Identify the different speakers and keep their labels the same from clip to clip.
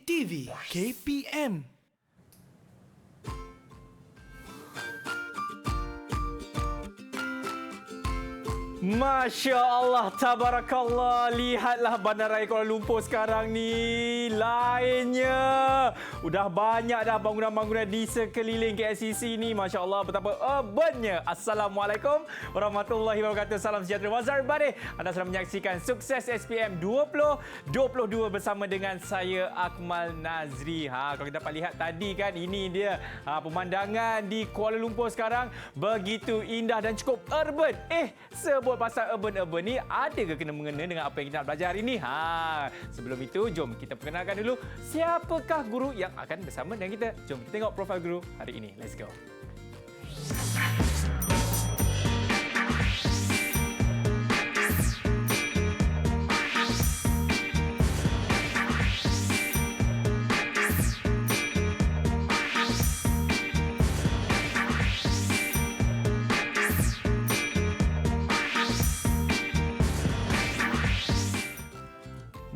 Speaker 1: PTV KPM.
Speaker 2: Masya Allah, tabarakallah. Lihatlah Bandaraya Kuala Lumpur sekarang ni. Lainnya. Udah banyak dah bangunan-bangunan di sekeliling KLCC ni. Masya Allah, betapa urbannya. Assalamualaikum warahmatullahi wabarakatuh. Salam sejahtera. What's up, everybody? Anda sedang menyaksikan Sukses SPM 2022 bersama dengan saya, Akmal Nazri. Kalau kita dapat lihat tadi kan, ini dia pemandangan di Kuala Lumpur sekarang. Begitu indah dan cukup urban. Sebut pasal urban ni ada ke kena-mengena dengan apa yang kita nak belajar hari ini? Sebelum itu, jom kita perkenalkan dulu siapakah guru yang akan bersama dengan kita. Jom kita tengok profil guru hari ini. Let's go.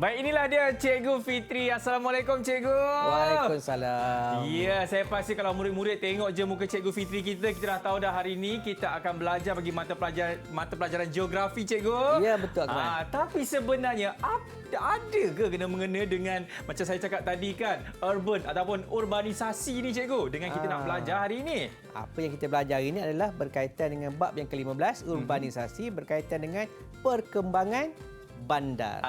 Speaker 2: Baik, inilah dia Cikgu Fitri. Assalamualaikum, Cikgu.
Speaker 3: Waalaikumsalam.
Speaker 2: Ya, saya pasti kalau murid-murid tengok je muka Cikgu Fitri kita dah tahu dah hari ini kita akan belajar bagi mata pelajaran geografi, Cikgu.
Speaker 3: Ya, betul, Akmal.
Speaker 2: Tapi sebenarnya ada ke kena-mengena dengan macam saya cakap tadi kan, urban ataupun urbanisasi ni, Cikgu, dengan kita nak belajar hari ini?
Speaker 3: Apa yang kita belajar ini adalah berkaitan dengan bab yang ke-15, urbanisasi, berkaitan dengan perkembangan bandar.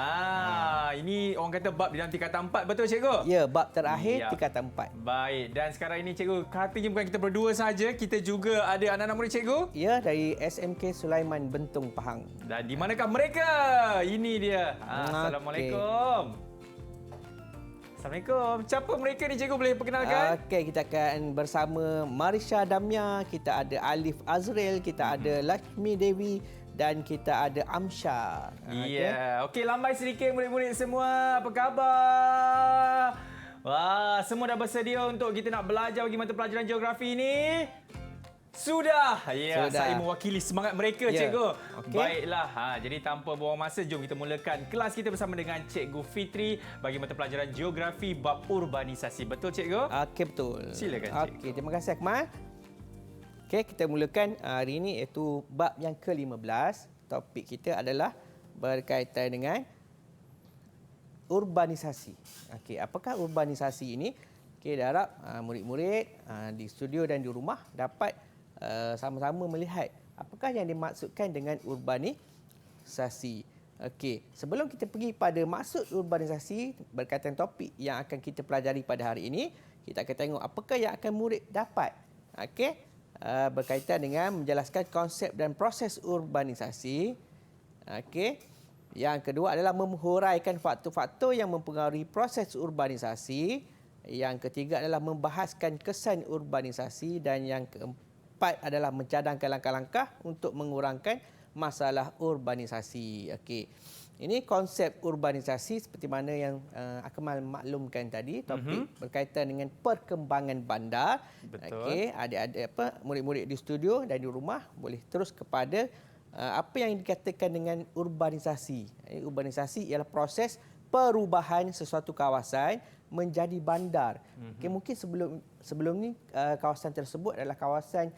Speaker 2: Ini orang kata bab di dalam tingkatan 4, betul, Cikgu?
Speaker 3: Ya, bab terakhir
Speaker 2: Ya.
Speaker 3: tingkatan 4.
Speaker 2: Baik, dan sekarang ini, Cikgu, katanya bukan kita berdua saja, kita juga ada anak-anak murid, Cikgu.
Speaker 3: Ya, dari SMK Sulaiman Bentung Pahang.
Speaker 2: Dan di manakah mereka? Ini dia. Assalamualaikum. Assalamualaikum. Siapa mereka ni, Cikgu? Boleh perkenalkan?
Speaker 3: Okey, kita akan bersama Marisha Damia, kita ada Alif Azril, kita ada Lakshmi Dewi dan kita ada Amsha.
Speaker 2: Ya. Okey, lambai sedikit murid-murid semua. Apa khabar? Wah, semua dah bersedia untuk kita nak belajar bagi mata pelajaran geografi ini? Sudah. Ya,
Speaker 3: Sudah.
Speaker 2: saya mewakili semangat mereka,
Speaker 3: Ya.
Speaker 2: Cikgu.
Speaker 3: Okey.
Speaker 2: Baiklah. Jadi tanpa buang masa, jom kita mulakan kelas kita bersama dengan Cikgu Fitri bagi mata pelajaran geografi bab urbanisasi. Betul, Cikgu?
Speaker 3: Okey, betul.
Speaker 2: Silakan, Cikgu.
Speaker 3: Okey, terima kasih, Akmal. Okey, kita mulakan hari ini iaitu bab yang ke-15. Topik kita adalah berkaitan dengan urbanisasi. Okey, apakah urbanisasi ini? Okey, harap murid-murid di studio dan di rumah dapat sama-sama melihat apakah yang dimaksudkan dengan urbanisasi. Okey, sebelum kita pergi pada maksud urbanisasi berkaitan topik yang akan kita pelajari pada hari ini, kita akan tengok apakah yang akan murid dapat. Okey, berkaitan dengan menjelaskan konsep dan proses urbanisasi. Okey. Yang kedua adalah menghuraikan faktor-faktor yang mempengaruhi proses urbanisasi. Yang ketiga adalah membahaskan kesan urbanisasi dan yang keempat adalah mencadangkan langkah-langkah untuk mengurangkan masalah urbanisasi. Okey. Ini konsep urbanisasi seperti mana yang Akmal maklumkan tadi, topik berkaitan dengan perkembangan bandar.
Speaker 2: Betul.
Speaker 3: Okey, adik-adik murid-murid di studio dan di rumah boleh terus kepada apa yang dikatakan dengan urbanisasi. Urbanisasi ialah proses perubahan sesuatu kawasan menjadi bandar. Okey, mungkin sebelum ni kawasan tersebut adalah kawasan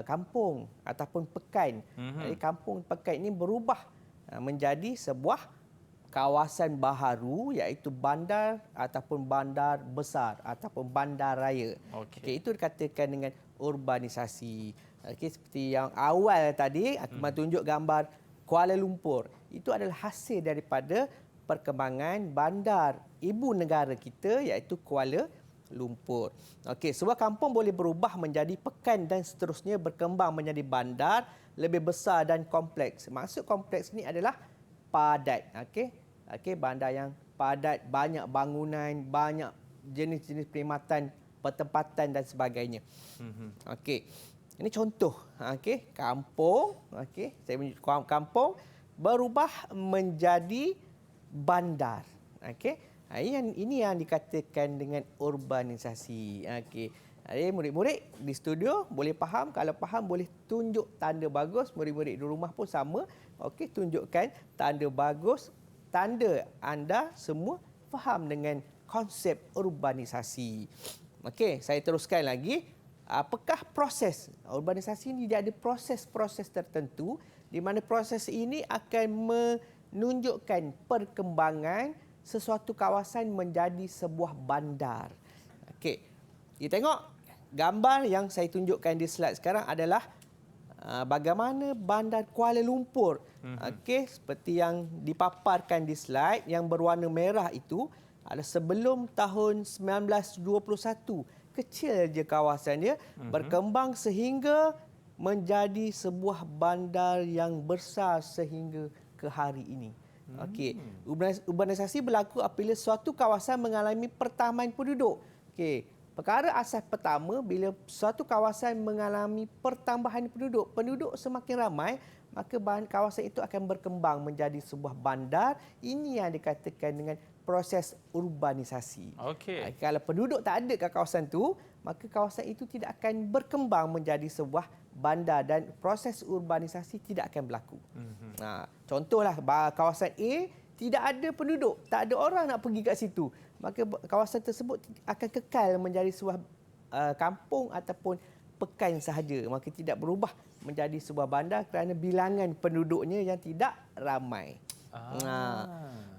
Speaker 3: kampung ataupun pekan. Jadi kampung pekan ini berubah menjadi sebuah kawasan baharu iaitu bandar ataupun bandar besar ataupun bandar raya. Okey, itu dikatakan dengan urbanisasi. Okey, seperti yang awal tadi aku tunjuk gambar Kuala Lumpur. Itu adalah hasil daripada perkembangan bandar ibu negara kita iaitu Kuala Lumpur. Okey, sebuah kampung boleh berubah menjadi pekan dan seterusnya berkembang menjadi bandar lebih besar dan kompleks. Maksud kompleks ni adalah padat. Okey, bandar yang padat, banyak bangunan, banyak jenis-jenis perkhidmatan, pertempatan dan sebagainya. Okey. Ini contoh. Okey, kampung, saya menunjuk kampung berubah menjadi bandar. Okey. Ini yang dikatakan dengan urbanisasi. Okey. Jadi murid-murid di studio boleh faham, kalau faham boleh tunjuk tanda bagus, murid-murid di rumah pun sama. Okey, tunjukkan tanda bagus, tanda anda semua faham dengan konsep urbanisasi. Okey, saya teruskan lagi. Apakah proses urbanisasi ini? Dia ada proses-proses tertentu di mana proses ini akan menunjukkan perkembangan sesuatu kawasan menjadi sebuah bandar. Okey. Kita tengok gambar yang saya tunjukkan di slide sekarang adalah bagaimana bandar Kuala Lumpur. Okey, seperti yang dipaparkan di slide yang berwarna merah itu adalah sebelum tahun 1921. Kecil je kawasan dia, berkembang sehingga menjadi sebuah bandar yang besar sehingga ke hari ini. Okey, urbanisasi berlaku apabila suatu kawasan mengalami pertambahan penduduk. Okey, perkara asas pertama, bila suatu kawasan mengalami pertambahan penduduk, penduduk semakin ramai, maka kawasan itu akan berkembang menjadi sebuah bandar. Ini yang dikatakan dengan proses urbanisasi.
Speaker 2: Okey.
Speaker 3: Kalau penduduk tak ada kat kawasan tu, maka kawasan itu tidak akan berkembang menjadi sebuah bandar dan proses urbanisasi tidak akan berlaku. Contohlah kawasan A tidak ada penduduk, tak ada orang nak pergi kat situ, maka kawasan tersebut akan kekal menjadi sebuah kampung ataupun pekan sahaja, maka tidak berubah menjadi sebuah bandar kerana bilangan penduduknya yang tidak ramai.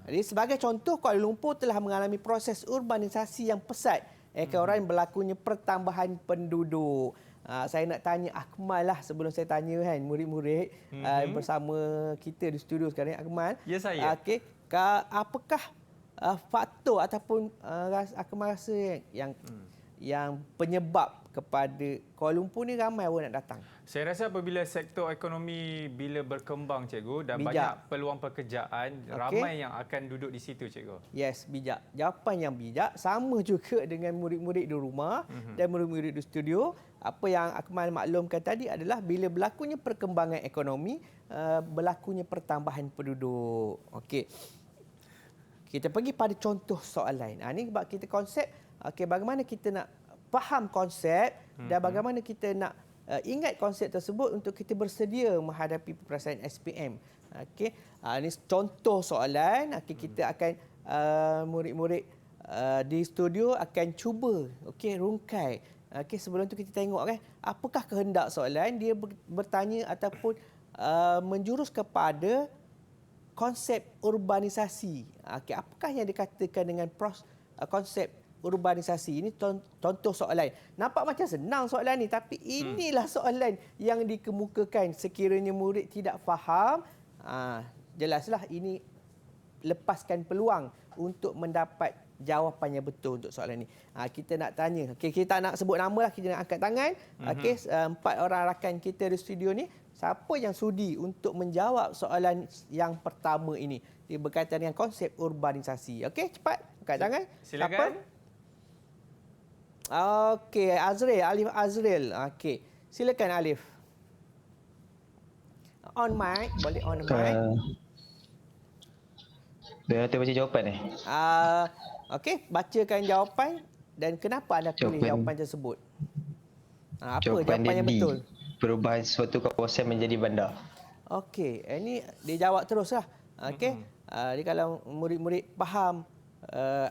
Speaker 3: Jadi sebagai contoh, Kuala Lumpur telah mengalami proses urbanisasi yang pesat ekoran berlakunya pertambahan penduduk. Saya nak tanya Akmal lah sebelum saya tanya kan murid-murid bersama kita di studio sekarang. Akmal.
Speaker 2: Ya, saya.
Speaker 3: Okey, apakah faktor ataupun Akmal rasa yang penyebab kepada Kuala Lumpur ni ramai orang nak datang?
Speaker 2: Saya rasa apabila sektor ekonomi bila berkembang, cikgu, dan
Speaker 3: Bijak.
Speaker 2: banyak peluang pekerjaan, ramai yang akan duduk di situ, cikgu.
Speaker 3: Yes, bijak. Jawapan yang bijak sama juga dengan murid-murid di rumah dan murid-murid di studio. Apa yang Akmal maklumkan tadi adalah bila berlakunya perkembangan ekonomi, berlakunya pertambahan penduduk. Okey. Kita pergi pada contoh soalan. Ini sebab kita konsep, okey, bagaimana kita nak faham konsep dan bagaimana kita nak ingat konsep tersebut untuk kita bersedia menghadapi peperiksaan SPM. Okey, ini contoh soalan. Okey, kita akan murid-murid di studio akan cuba rungkai. Okey, sebelum tu kita tengok kan apakah kehendak soalan. Dia bertanya ataupun menjurus kepada konsep urbanisasi. Okey, apakah yang dikatakan dengan konsep urbanisasi? Ini contoh soalan. Nampak macam senang soalan ni, tapi inilah soalan yang dikemukakan. Sekiranya murid tidak faham, jelaslah ini lepaskan peluang untuk mendapat jawapan yang betul untuk soalan ni. Kita nak tanya. Okay, kita nak sebut nama lah, kita nak angkat tangan. Okay, 4 orang rakan kita di studio ni, siapa yang sudi untuk menjawab soalan yang pertama ini? Dia berkaitan dengan konsep urbanisasi. Okey, cepat angkat tangan.
Speaker 2: Silakan.
Speaker 3: Siapa? Okey, Alif Azril. Okey, silakan Alif. On mic, boleh on mic.
Speaker 4: Dia nanti baca jawapan ni.
Speaker 3: Okey, bacakan jawapan dan kenapa anda pilih jawapan tersebut? Apa jawapan yang
Speaker 4: D.
Speaker 3: betul?
Speaker 4: Perubahan suatu kawasan menjadi bandar.
Speaker 3: Okey, ini dia jawab teruslah. Okey, jadi kalau murid-murid faham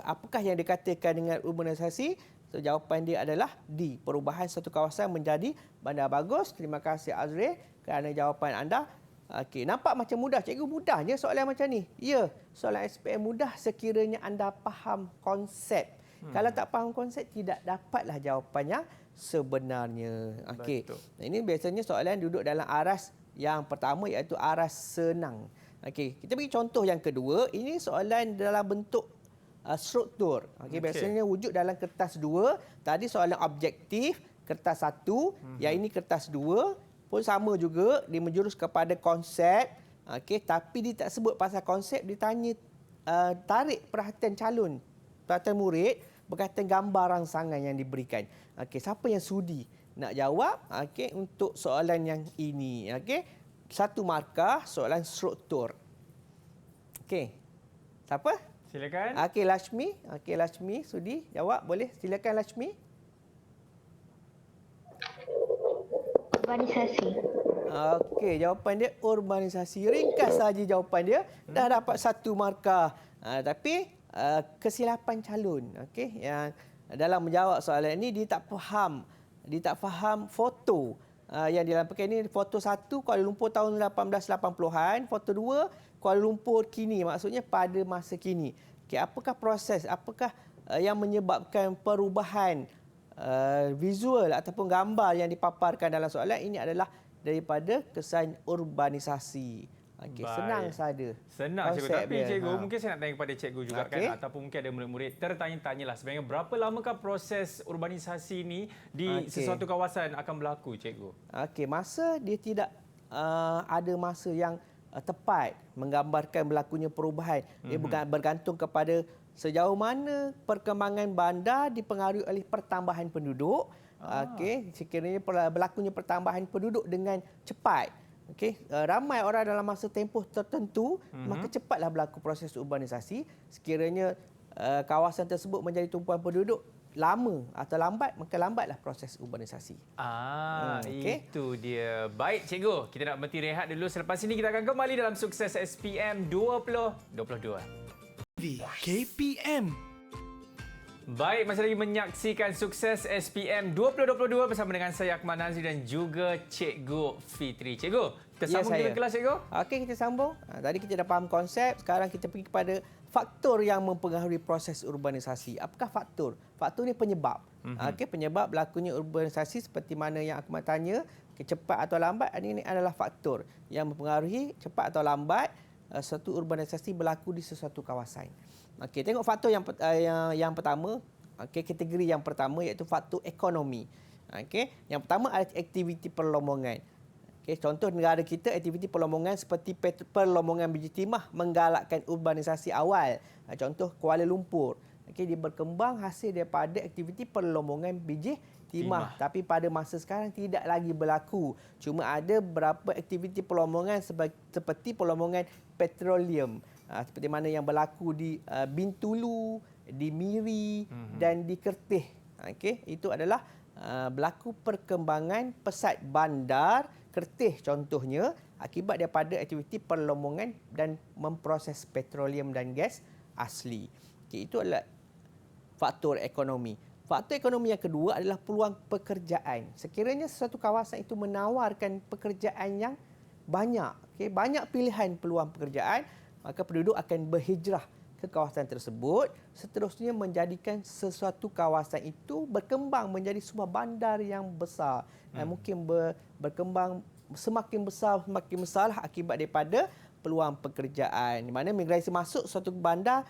Speaker 3: apakah yang dikatakan dengan urbanisasi, so jawapan dia adalah D. Perubahan suatu kawasan menjadi bandar. Bagus, terima kasih Azril kerana jawapan anda. Okey, nampak macam mudah. Cikgu, mudahnya soalan macam ni. Ya, soalan SPM mudah sekiranya anda faham konsep. Kalau tak faham konsep, tidak dapatlah jawapannya sebenarnya. Okey. Ini biasanya soalan duduk dalam aras yang pertama iaitu aras senang. Okey, kita bagi contoh yang kedua. Ini soalan dalam bentuk struktur. Okey, biasanya wujud dalam kertas 2. Tadi soalan objektif, kertas 1. Yang ini kertas 2. Pun sama juga, dia menjurus kepada konsep. Okey, tapi dia tak sebut pasal konsep, dia tanya tarik perhatian perhatian murid berkaitan gambar rangsangan yang diberikan. Okey, siapa yang sudi nak jawab untuk soalan yang ini? Okey, 1 markah soalan struktur. Okey, siapa?
Speaker 2: Silakan.
Speaker 3: Okey, Lashmi. Okey, Lashmi sudi jawab, boleh? Silakan Lashmi.
Speaker 5: Urbanisasi.
Speaker 3: Okey, jawapan dia urbanisasi. Ringkas saja jawapan dia. Dah dapat 1 markah. Tapi kesilapan calon. Okey, yang dalam menjawab soalan ini dia tak faham foto. Yang dilampirkan ini foto 1 Kuala Lumpur tahun 1880-an, foto 2 Kuala Lumpur kini, maksudnya pada masa kini. Okey, apakah proses, apakah yang menyebabkan perubahan visual ataupun gambar yang dipaparkan dalam soalan ini adalah daripada kesan urbanisasi. Okey, senang saja.
Speaker 2: Senang cikgu.
Speaker 3: Konsep
Speaker 2: Tapi
Speaker 3: dia.
Speaker 2: cikgu, mungkin saya nak tanya kepada cikgu juga kan, ataupun mungkin ada murid-murid tertanya-tanyalah sebenarnya berapa lamakah proses urbanisasi ini di sesuatu kawasan akan berlaku, cikgu?
Speaker 3: Okey, masa dia tidak ada masa yang tepat menggambarkan berlakunya perubahan. Ia bergantung kepada sejauh mana perkembangan bandar dipengaruhi oleh pertambahan penduduk. Okey, sekiranya berlakunya pertambahan penduduk dengan cepat, okey, ramai orang dalam masa tempoh tertentu, maka cepatlah berlaku proses urbanisasi. Sekiranya kawasan tersebut menjadi tumpuan penduduk lama atau lambat, maka lambatlah proses urbanisasi.
Speaker 2: Okay. Itu dia. Baik cikgu, kita nak berhenti rehat dulu. Selepas ini kita akan kembali dalam Sukses SPM 2022.
Speaker 1: KPM.
Speaker 2: Baik, masih lagi menyaksikan Sukses SPM 2022 bersama dengan saya Akmal Nazri dan juga Cikgu Fitri. Cikgu, kita sambung kita kelas, Cikgu.
Speaker 3: Okey, kita sambung. Tadi kita dah faham konsep, sekarang kita pergi kepada faktor yang mempengaruhi proses urbanisasi. Apakah faktor? Faktor ni penyebab. Okey, penyebab berlakunya urbanisasi seperti mana yang Akmal tanya, cepat atau lambat, ini adalah faktor yang mempengaruhi cepat atau lambat suatu urbanisasi berlaku di sesuatu kawasan. Okey, tengok faktor yang pertama, okey, kategori yang pertama iaitu faktor ekonomi. Okey, yang pertama adalah aktiviti perlombongan. Okey, contoh negara kita, aktiviti perlombongan seperti perlombongan biji timah menggalakkan urbanisasi awal. Contoh Kuala Lumpur. Okey, dia berkembang hasil daripada aktiviti perlombongan biji timah. Tapi pada masa sekarang tidak lagi berlaku. Cuma ada beberapa aktiviti perlombongan seperti perlombongan petroleum. Seperti mana yang berlaku di Bintulu, di Miri dan di Kertih. Okey, itu adalah berlaku perkembangan pesat bandar Kertih contohnya akibat daripada aktiviti perlombongan dan memproses petroleum dan gas asli. Okey, itu adalah faktor ekonomi. Faktor ekonomi yang kedua adalah peluang pekerjaan. Sekiranya sesuatu kawasan itu menawarkan pekerjaan yang banyak, okey, banyak pilihan peluang pekerjaan, maka penduduk akan berhijrah ke kawasan tersebut, seterusnya menjadikan sesuatu kawasan itu berkembang menjadi sebuah bandar yang besar. Mungkin berkembang semakin besarlah akibat daripada peluang pekerjaan. Di mana migrasi masuk suatu bandar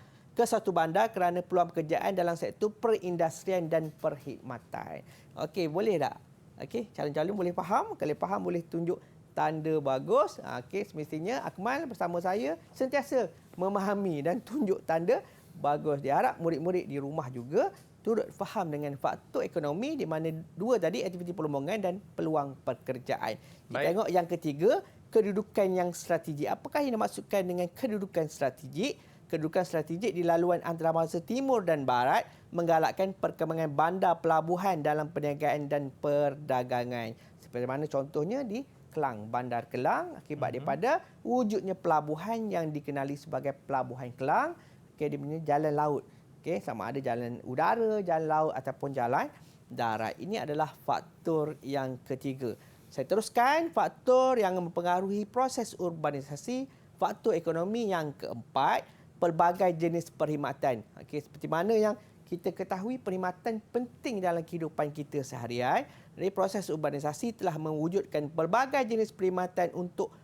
Speaker 3: kerana peluang pekerjaan dalam sektor perindustrian dan perkhidmatan. Okey, boleh tak? Okey, calon-calon boleh faham? Kalau faham boleh tunjuk tanda bagus. Okey, semestinya Akmal bersama saya sentiasa memahami dan tunjuk tanda bagus. Diharap murid-murid di rumah juga turut faham dengan faktor ekonomi di mana dua tadi aktiviti perlombongan dan peluang pekerjaan. Kita tengok yang ketiga, kedudukan yang strategik. Apakah yang dimaksudkan dengan kedudukan strategik? Kedudukan strategik di laluan antarabangsa timur dan barat menggalakkan perkembangan bandar pelabuhan dalam perniagaan dan perdagangan. Seperti mana contohnya di Kelang, Bandar Kelang akibat daripada wujudnya pelabuhan yang dikenali sebagai Pelabuhan Kelang. Okey, dia punya jalan laut. Okey, sama ada jalan udara, jalan laut ataupun jalan darat. Ini adalah faktor yang ketiga. Saya teruskan faktor yang mempengaruhi proses urbanisasi. Faktor ekonomi yang keempat, pelbagai jenis perkhidmatan. Okey, seperti mana yang kita ketahui perkhidmatan penting dalam kehidupan kita seharian. Jadi proses urbanisasi telah mewujudkan pelbagai jenis perkhidmatan untuk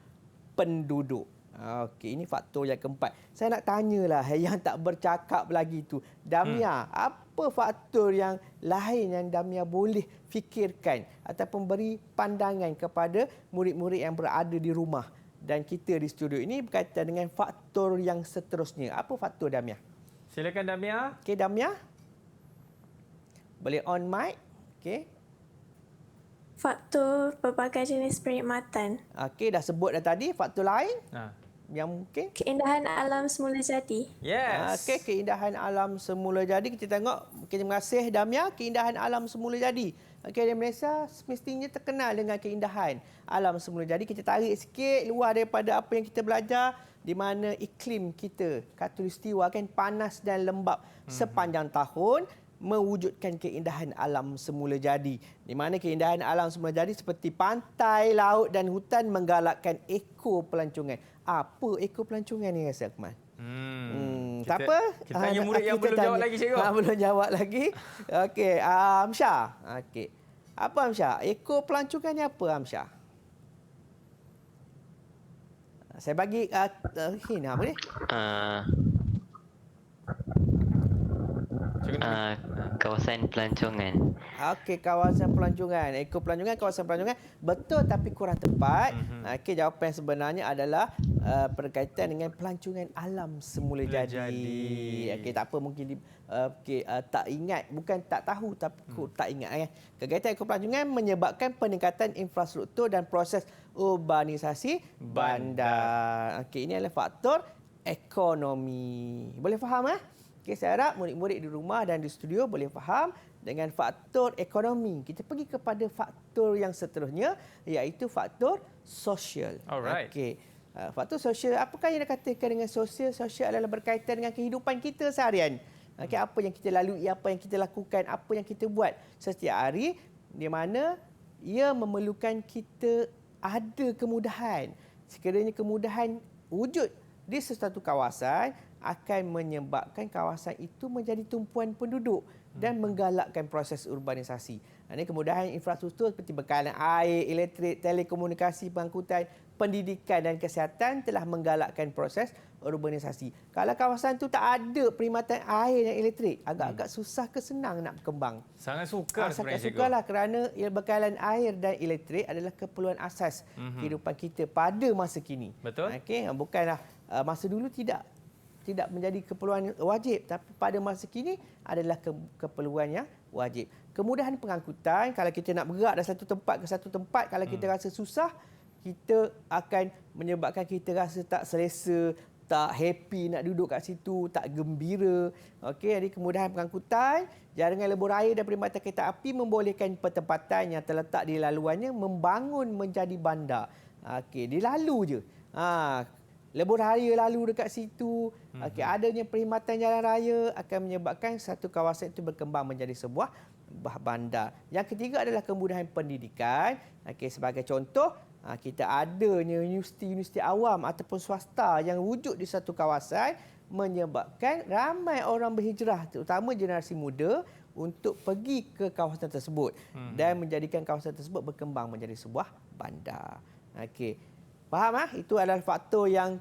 Speaker 3: penduduk. Okey, ini faktor yang keempat. Saya nak tanyalah yang tak bercakap lagi tu. Damia, apa faktor yang lain yang Damia boleh fikirkan ataupun beri pandangan kepada murid-murid yang berada di rumah dan kita di studio ini berkaitan dengan faktor yang seterusnya. Apa faktor, Damia?
Speaker 2: Silakan, Damia.
Speaker 3: Okey, Damia. Boleh on mic. Okey.
Speaker 5: Faktor pelbagai jenis perkhidmatan.
Speaker 3: Okey, dah sebut dah tadi. Faktor lain? yang mungkin
Speaker 5: Keindahan alam semula jadi.
Speaker 2: Yes.
Speaker 3: Okey, keindahan alam semula jadi. Kita tengok, terima kasih Damia, keindahan alam semula jadi. Okey, di Malaysia semestinya terkenal dengan keindahan alam semula jadi. Kita tarik sikit luar daripada apa yang kita belajar, di mana iklim kita khatulistiwa kan panas dan lembap sepanjang tahun, mewujudkan keindahan alam semula jadi. Di mana keindahan alam semula jadi seperti pantai, laut dan hutan menggalakkan ekopelancongan. Apa ekopelancongan ni rasa, Akmal? Tak apa.
Speaker 2: Kita tanya murid yang belum jawab lagi, cikgu.
Speaker 3: Belum jawab lagi. Okey, Amsyah. Okey. Apa Amsyah? Ekopelancongan ni apa Amsyah? Saya bagi ini apa ni?
Speaker 6: Kawasan pelancongan.
Speaker 3: Okey, kawasan pelancongan. Ekopelancongan, kawasan pelancongan. Betul tapi kurang tepat. Okey, jawapan sebenarnya adalah berkaitan dengan pelancongan alam semula jadi. Okey, tak apa mungkin tak ingat, bukan tak tahu tapi tak ingat. Kegiatan ekopelancongan menyebabkan peningkatan infrastruktur dan proses urbanisasi bandar. Okey, ini adalah faktor ekonomi. Boleh faham Okey, saya harap murid-murid di rumah dan di studio boleh faham dengan faktor ekonomi. Kita pergi kepada faktor yang seterusnya, iaitu faktor sosial.
Speaker 2: Alright.
Speaker 3: Okey. Faktor sosial, apakah yang dikatakan dengan sosial? Sosial adalah berkaitan dengan kehidupan kita seharian. Okey, apa yang kita lalui, apa yang kita lakukan, apa yang kita buat setiap hari, di mana ia memerlukan kita ada kemudahan. Sekiranya kemudahan wujud di sesuatu kawasan, akan menyebabkan kawasan itu menjadi tumpuan penduduk dan menggalakkan proses urbanisasi. Ini kemudahan infrastruktur seperti bekalan air, elektrik, telekomunikasi, pengangkutan, pendidikan dan kesihatan telah menggalakkan proses urbanisasi. Kalau kawasan itu tak ada perkhidmatan air dan elektrik, agak-agak susah ke senang nak berkembang?
Speaker 2: Sangat sukar
Speaker 3: Sangat
Speaker 2: sebenarnya, cikgu.
Speaker 3: sukarlah kerana bekalan air dan elektrik adalah keperluan asas kehidupan kita pada masa kini.
Speaker 2: Betul.
Speaker 3: Okey, bukanlah masa dulu tidak menjadi keperluan wajib, tapi pada masa kini adalah keperluan yang wajib. Kemudahan pengangkutan, kalau kita nak bergerak dari satu tempat ke satu tempat, kalau kita rasa susah, kita akan menyebabkan kita rasa tak selesa, tak happy nak duduk kat situ, tak gembira. Okey, jadi kemudahan pengangkutan, jaringan lebur air dan perkhidmatan kereta api membolehkan pertempatan yang terletak di laluannya membangun menjadi bandar. Okey, dia lalu je. Lebur raya lalu dekat situ. Okey, adanya perkhidmatan jalan raya akan menyebabkan satu kawasan itu berkembang menjadi sebuah bandar. Yang ketiga adalah kemudahan pendidikan. Okey, sebagai contoh, kita adanya universiti-universiti awam ataupun swasta yang wujud di satu kawasan menyebabkan ramai orang berhijrah, terutama generasi muda, untuk pergi ke kawasan tersebut dan menjadikan kawasan tersebut berkembang menjadi sebuah bandar. Okey. Faham Itu adalah faktor yang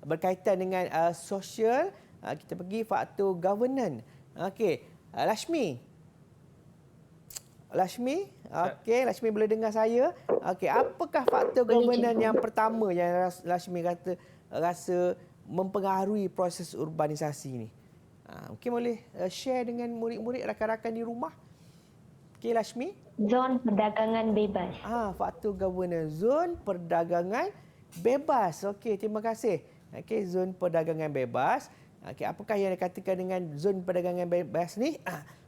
Speaker 3: berkaitan dengan sosial. Kita pergi faktor governance. Okey, Lashmi. Okey, Lashmi boleh dengar saya? Okey, apakah faktor governance yang pertama yang Lashmi rasa mempengaruhi proses urbanisasi ini? Mungkin boleh share dengan murid-murid, rakan-rakan di rumah. Okey, Lashmi.
Speaker 7: Zon perdagangan bebas.
Speaker 3: Faktor governance, zon perdagangan bebas. Okey, terima kasih. Okey, zon perdagangan bebas. Okey, apakah yang dikatakan dengan zon perdagangan bebas ni?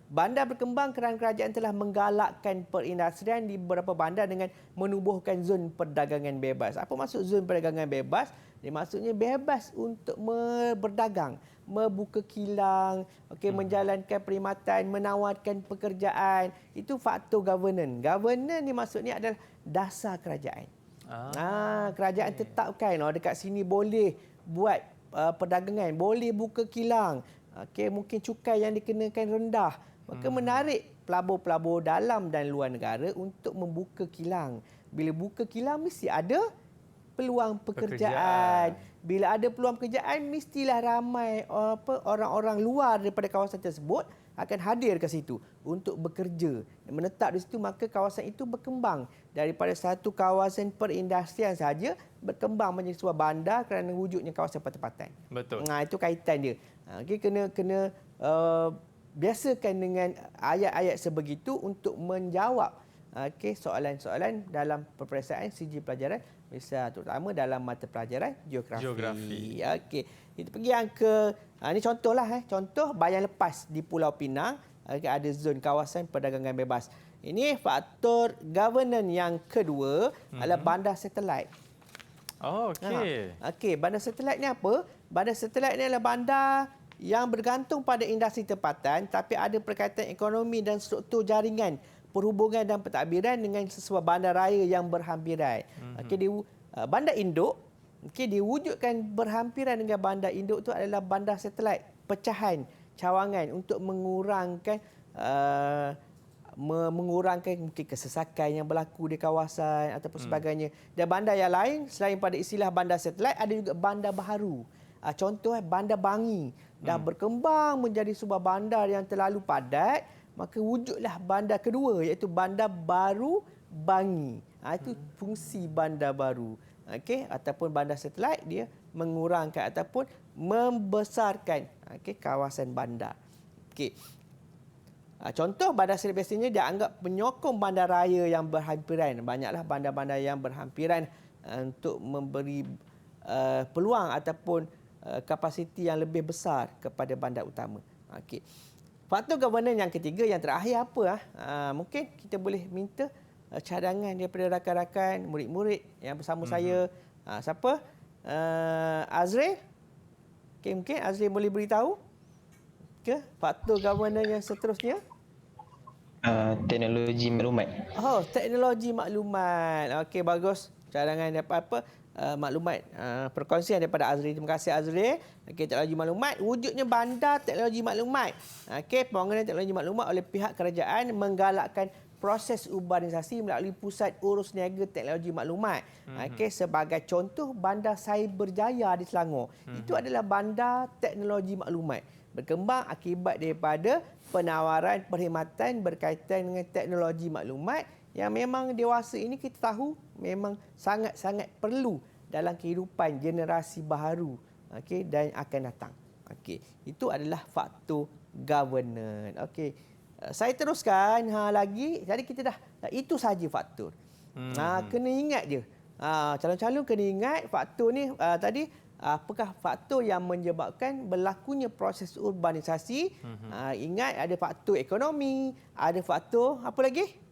Speaker 3: Bandar berkembang kerana kerajaan telah menggalakkan perindustrian di beberapa bandar dengan menubuhkan zon perdagangan bebas. Apa maksud zon perdagangan bebas? Dia maksudnya bebas untuk berdagang, membuka kilang, menjalankan perkhidmatan, menawarkan pekerjaan. Itu faktor governance. Governance ni maksudnya adalah dasar kerajaan. Kerajaan tetapkan dekat sini boleh buat perdagangan, boleh buka kilang. Mungkin cukai yang dikenakan rendah. Maka menarik pelabur-pelabur dalam dan luar negara untuk membuka kilang. Bila buka kilang mesti ada peluang pekerjaan. Bila ada peluang pekerjaan, mestilah ramai orang-orang luar daripada kawasan tersebut akan hadir ke situ untuk bekerja dan menetap di situ. Maka kawasan itu berkembang daripada satu kawasan perindustrian saja berkembang menjadi sebuah bandar kerana wujudnya kawasan pertempatan.
Speaker 2: Betul.
Speaker 3: Itu kaitan dia. Kena biasakan dengan ayat-ayat sebegitu untuk menjawab soalan-soalan dalam peperiksaan sijil pelajaran Besar, terutama dalam mata pelajaran geografi. Okey. Kita pergi yang ke ini contohlah contoh bayang lepas di Pulau Pinang ada zon kawasan perdagangan bebas. Ini faktor governance yang kedua adalah bandar satelit.
Speaker 2: Oh, okey.
Speaker 3: Okey, bandar satelit ni apa? Bandar satelit ni adalah bandar yang bergantung pada industri tempatan tapi ada berkaitan ekonomi dan struktur jaringan perhubungan dan pentadbiran dengan sesuatu bandaraya yang berhampiran. Okey, bandar induk diwujudkan berhampiran dengan bandar induk itu adalah bandar satelit pecahan cawangan untuk mengurangkan mungkin kesesakan yang berlaku di kawasan ataupun sebagainya. Dan bandar yang lain selain pada istilah bandar satelit ada juga bandar baharu. Contoh Bandar Bangi dah berkembang menjadi sebuah bandar yang terlalu padat, maka wujudlah bandar kedua iaitu Bandar Baru Bangi. Itu fungsi bandar baru. Okey, ataupun bandar satelit dia mengurangkan ataupun membesarkan kawasan bandar. Okey. Contoh bandar satelit biasanya dianggap penyokong bandaraya yang berhampiran. Banyaklah bandar-bandar yang berhampiran untuk memberi peluang ataupun kapasiti yang lebih besar kepada bandar utama. Okey. Faktor governance yang ketiga yang terakhir apa? Mungkin kita boleh minta cadangan daripada rakan-rakan, murid-murid yang bersama saya. Siapa? Azril? Okay, mungkin Azril boleh beritahu ke faktor governance yang seterusnya?
Speaker 4: Teknologi maklumat.
Speaker 3: Oh, teknologi maklumat. Okey, bagus. Cadangan apa-apa maklumat perkongsian daripada Azri. Terima kasih Azri. Okey, teknologi maklumat wujudnya bandar teknologi maklumat. Okey, pembangunan teknologi maklumat oleh pihak kerajaan menggalakkan proses urbanisasi melalui Pusat Urus Niaga Teknologi Maklumat. Okey, sebagai contoh Bandar Cyberjaya di Selangor. Itu adalah bandar teknologi maklumat. Berkembang akibat daripada penawaran perkhidmatan berkaitan dengan teknologi maklumat yang memang dewasa ini kita tahu memang sangat-sangat perlu dalam kehidupan generasi baharu, okey, dan akan datang. Okey, itu adalah faktor governance. Okey, saya teruskan lagi. Jadi kita dah itu saja faktor. Kena ingat je. Calon-calon kena ingat faktor ni tadi apakah faktor yang menyebabkan berlakunya proses urbanisasi. Ingat ada faktor ekonomi, ada faktor apa lagi?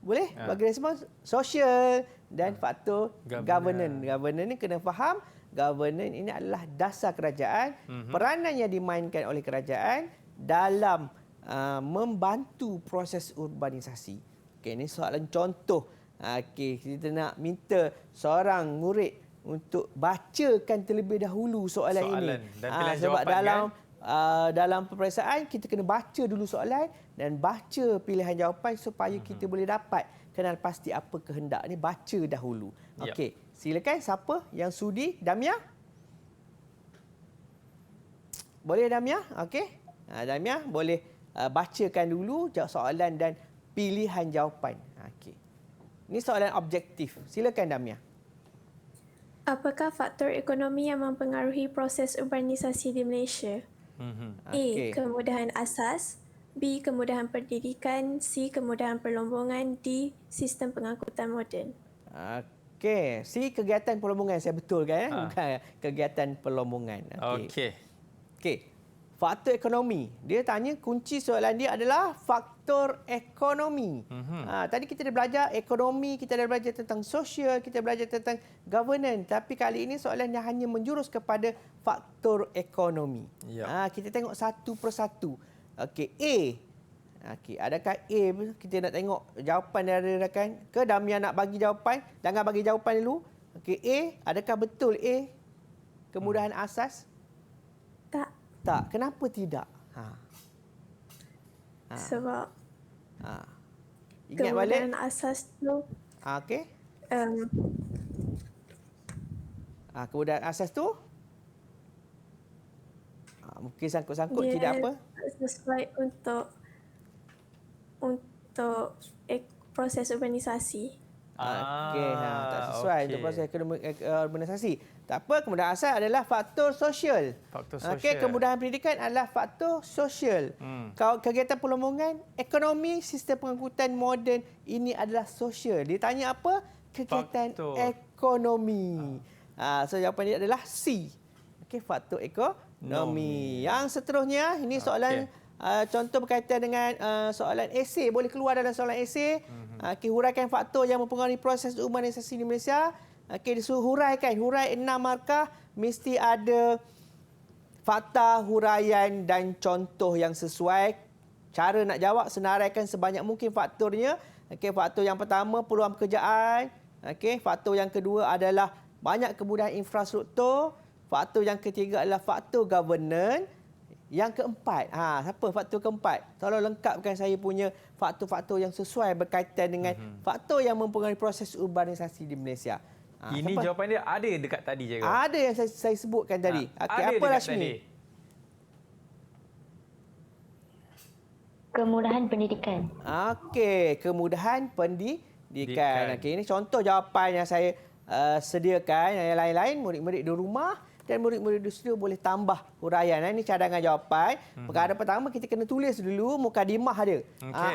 Speaker 3: Boleh bagi respon sosial dan faktor governance. Governance ni kena faham, governance ini adalah dasar kerajaan, peranan yang dimainkan oleh kerajaan dalam membantu proses urbanisasi. Okey, ini soalan contoh. Okey, kita nak minta seorang murid untuk bacakan terlebih dahulu soalan ini.
Speaker 2: Dan pilihan
Speaker 3: sebab
Speaker 2: jawapan
Speaker 3: dalam peperiksaan kita kena baca dulu soalan dan baca pilihan jawapan supaya kita boleh dapat kenal pasti apa kehendak ni, baca dahulu. Okey, silakan siapa yang sudi? Damia? Boleh Damia? Okey. Damia boleh bacakan dulu jawab soalan dan pilihan jawapan. Okey. Ini soalan objektif. Silakan Damia.
Speaker 5: Apakah faktor ekonomi yang mempengaruhi proses urbanisasi di Malaysia? A. Kemudahan asas. B. Kemudahan pendidikan. C. Kemudahan perlombongan. D. Sistem pengangkutan moden.
Speaker 3: Okey. C. Kegiatan perlombongan. Saya betulkan. Bukan kegiatan perlombongan.
Speaker 2: Okey.
Speaker 3: Okey. Faktor ekonomi. Dia tanya kunci soalan dia adalah faktor ekonomi. Tadi kita dah belajar ekonomi, kita dah belajar tentang sosial, kita belajar tentang governance. Tapi kali ini soalan yang hanya menjurus kepada faktor ekonomi. Kita tengok satu persatu. Okey, A. Okey, adakah A kita nak tengok jawapan dari rakan? Ke Damia nak bagi jawapan? Jangan bagi jawapan dulu. Okey, A. Adakah betul A? Kemudahan asas? Tak. Kenapa tidak?
Speaker 5: Sebab
Speaker 3: ingat balik.
Speaker 5: kemudahan asas tu
Speaker 3: Okey. Kemudahan asas tu mungkin sangkut-sangkut tidak apa?
Speaker 5: Sesuai untuk proses urbanisasi.
Speaker 3: Okey, tak sesuai untuk proses urbanisasi. Tak apa, kemudahan asas adalah faktor sosial.
Speaker 2: Faktor sosial.
Speaker 3: Okey, kemudahan pendidikan adalah faktor sosial. Kegiatan perlombongan, ekonomi, sistem pengangkutan moden, ini adalah sosial. Dia tanya apa? Kegiatan ekonomi. So jawapan dia adalah C. Okey, faktor ekonomi. Yang seterusnya ini soalan contoh berkaitan dengan soalan esei, boleh keluar dalam soalan esei. Okey, huraikan faktor yang mempengaruhi proses urbanisasi di Malaysia. Okey, disuruh hurai 6 markah, mesti ada fakta, huraian dan contoh yang sesuai. Cara nak jawab, senaraikan sebanyak mungkin faktornya. Okey, faktor yang pertama peluang pekerjaan. Okey, faktor yang kedua adalah banyak kemudahan infrastruktur. Faktor yang ketiga adalah faktor governance. Yang keempat, siapa faktor keempat? Tolong lengkapkan saya punya faktor-faktor yang sesuai berkaitan dengan faktor yang mempengaruhi proses urbanisasi di Malaysia.
Speaker 2: Ini
Speaker 3: siapa?
Speaker 2: jawapan dia ada dekat tadi je.
Speaker 3: Ada yang saya sebutkan tadi. Okey,
Speaker 2: ada
Speaker 3: apa
Speaker 2: dekat
Speaker 3: Rashmi?
Speaker 2: tadi.
Speaker 7: Kemudahan pendidikan.
Speaker 3: Okey, kemudahan pendidikan. Okey, ini contoh jawapan yang saya sediakan. Yang lain-lain, murid-murid di rumah dan murid-murid di studio boleh tambah huraian. Ini cadangan jawapan. Perkara pertama, kita kena tulis dulu mukadimah dia.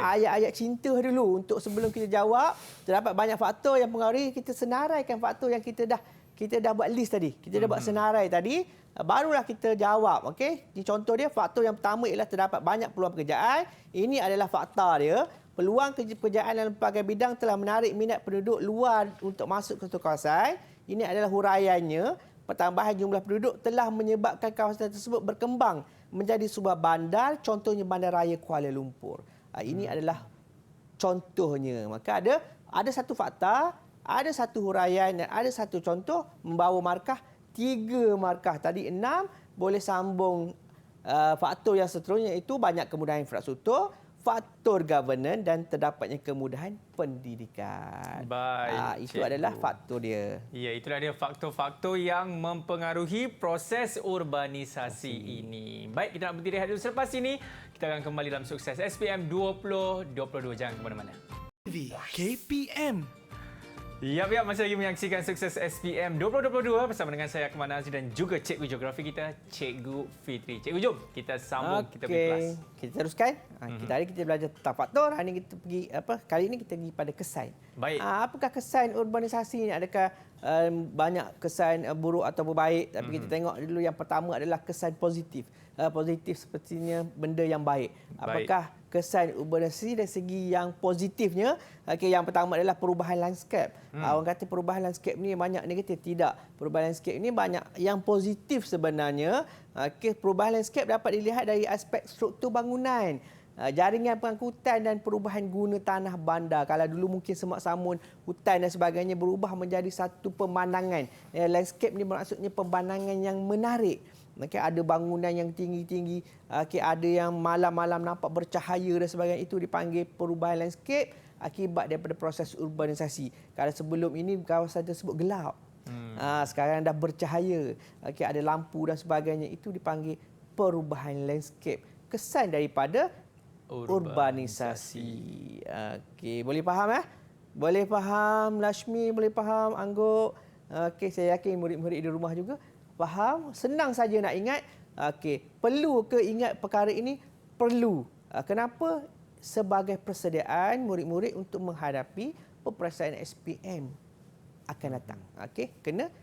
Speaker 3: Ayat-ayat cinta dulu untuk sebelum kita jawab. Terdapat banyak faktor yang mempengaruhi, kita senaraikan faktor yang kita dah buat list tadi. Kita dah buat senarai tadi, barulah kita jawab. Okey. Ini contoh dia, faktor yang pertama ialah terdapat banyak peluang pekerjaan. Ini adalah fakta dia. Peluang pekerjaan dalam pelbagai bidang telah menarik minat penduduk luar untuk masuk ke satu kawasan. Ini adalah huraiannya. Pertambahan jumlah penduduk telah menyebabkan kawasan tersebut berkembang menjadi sebuah bandar, contohnya Bandaraya Kuala Lumpur. Ini adalah contohnya. Maka ada satu fakta, ada satu huraian dan ada satu contoh, membawa markah 3 markah. Tadi 6, boleh sambung faktor yang seterusnya itu banyak kemudahan infrastruktur, faktor governance dan terdapatnya kemudahan pendidikan.
Speaker 2: Baik.
Speaker 3: Itu adalah faktor dia.
Speaker 2: Ya, itulah dia faktor-faktor yang mempengaruhi proses urbanisasi ini. Baik, kita nak berhenti rehat dulu. Selepas ini, kita akan kembali dalam Sukses SPM 2022. Jangan ke mana-mana.
Speaker 1: KPM.
Speaker 2: Ya, masih lagi menyaksikan Sukses SPM 2022 bersama dengan saya, Akmal Nazri dan juga Cikgu Geografi kita, Cikgu Fitri. Cikgu, jom kita sambung kita pergi kelas.
Speaker 3: Kita teruskan. Hari kita belajar tentang faktor. Hari ini kita pergi kali ini kita pergi pada kesan.
Speaker 2: Baik.
Speaker 3: Apakah kesan urbanisasi ini? Adakah banyak kesan buruk atau baik? Tapi kita tengok dulu yang pertama adalah kesan positif. Positif sepertinya benda yang baik. Apakah kesan urbanisasi dari segi yang positifnya? Yang pertama adalah perubahan landscape. Orang kata perubahan landscape ni banyak negatif. Tidak. Perubahan landscape ni banyak yang positif sebenarnya. Perubahan landscape dapat dilihat dari aspek struktur bangunan, jaringan pengangkutan dan perubahan guna tanah bandar. Kalau dulu mungkin semak samun, hutan dan sebagainya berubah menjadi satu pemandangan. Landscape ni maksudnya pemandangan yang menarik. Ada bangunan yang tinggi-tinggi, ada yang malam-malam nampak bercahaya dan sebagainya. Itu dipanggil perubahan landscape akibat daripada proses urbanisasi. Kalau sebelum ini kawasan tersebut gelap, sekarang dah bercahaya, ada lampu dan sebagainya. Itu dipanggil perubahan landscape. Kesan daripada urbanisasi. Boleh faham Boleh faham Lashmi, boleh faham Angguk. Saya yakin murid-murid di rumah juga faham. Senang saja nak ingat. Perlu ke ingat perkara ini? Perlu. Kenapa? Sebagai persediaan murid-murid untuk menghadapi peperiksaan SPM akan datang. Kena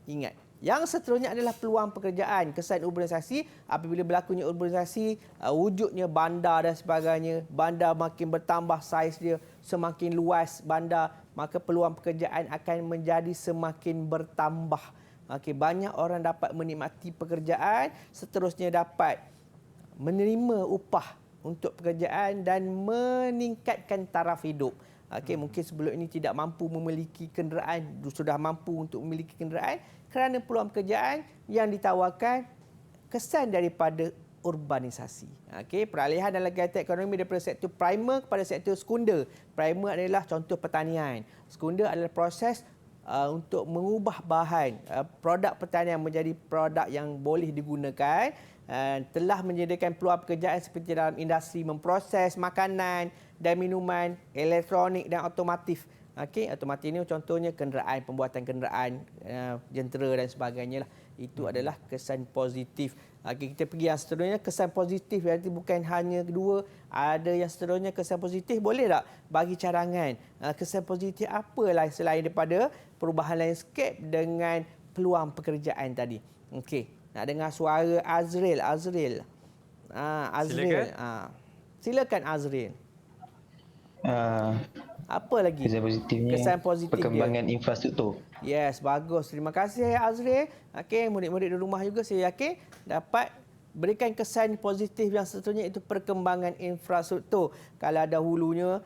Speaker 3: ingat. Yang seterusnya adalah peluang pekerjaan. Kesan urbanisasi, apabila berlakunya urbanisasi, wujudnya bandar dan sebagainya, bandar makin bertambah saiz dia, semakin luas bandar, maka peluang pekerjaan akan menjadi semakin bertambah. Banyak orang dapat menikmati pekerjaan, seterusnya dapat menerima upah untuk pekerjaan dan meningkatkan taraf hidup. Mungkin sebelum ini tidak mampu memiliki kenderaan, sudah mampu untuk memiliki kenderaan kerana peluang pekerjaan yang ditawarkan. Kesan daripada urbanisasi. Peralihan dalam kegiatan ekonomi daripada sektor primer kepada sektor sekunder. Primer adalah contoh pertanian. Sekunder adalah proses untuk mengubah bahan produk pertanian menjadi produk yang boleh digunakan. Telah menyediakan peluang pekerjaan seperti dalam industri memproses makanan dan minuman, elektronik dan otomotif. Okey, automatik ini contohnya kenderaan, pembuatan kenderaan, jentera dan sebagainya lah. Itu adalah kesan positif. Okey, kita pergi yang seterusnya, kesan positif. Nanti bukan hanya kedua, ada yang seterusnya kesan positif. Boleh tak bagi cadangan? Kesan positif apalah selain daripada perubahan landscape dengan peluang pekerjaan tadi? Okey, nak dengar suara Azril. Azril. Azril. Silakan Azril. Apa lagi?
Speaker 4: Kesan positifnya
Speaker 3: Kesan positif
Speaker 4: perkembangan
Speaker 3: dia.
Speaker 4: infrastruktur.
Speaker 3: Yes, bagus. Terima kasih Azril. Okey, murid-murid di rumah juga saya yakin dapat berikan kesan positif yang seterusnya, itu perkembangan infrastruktur. Kalau dahulunya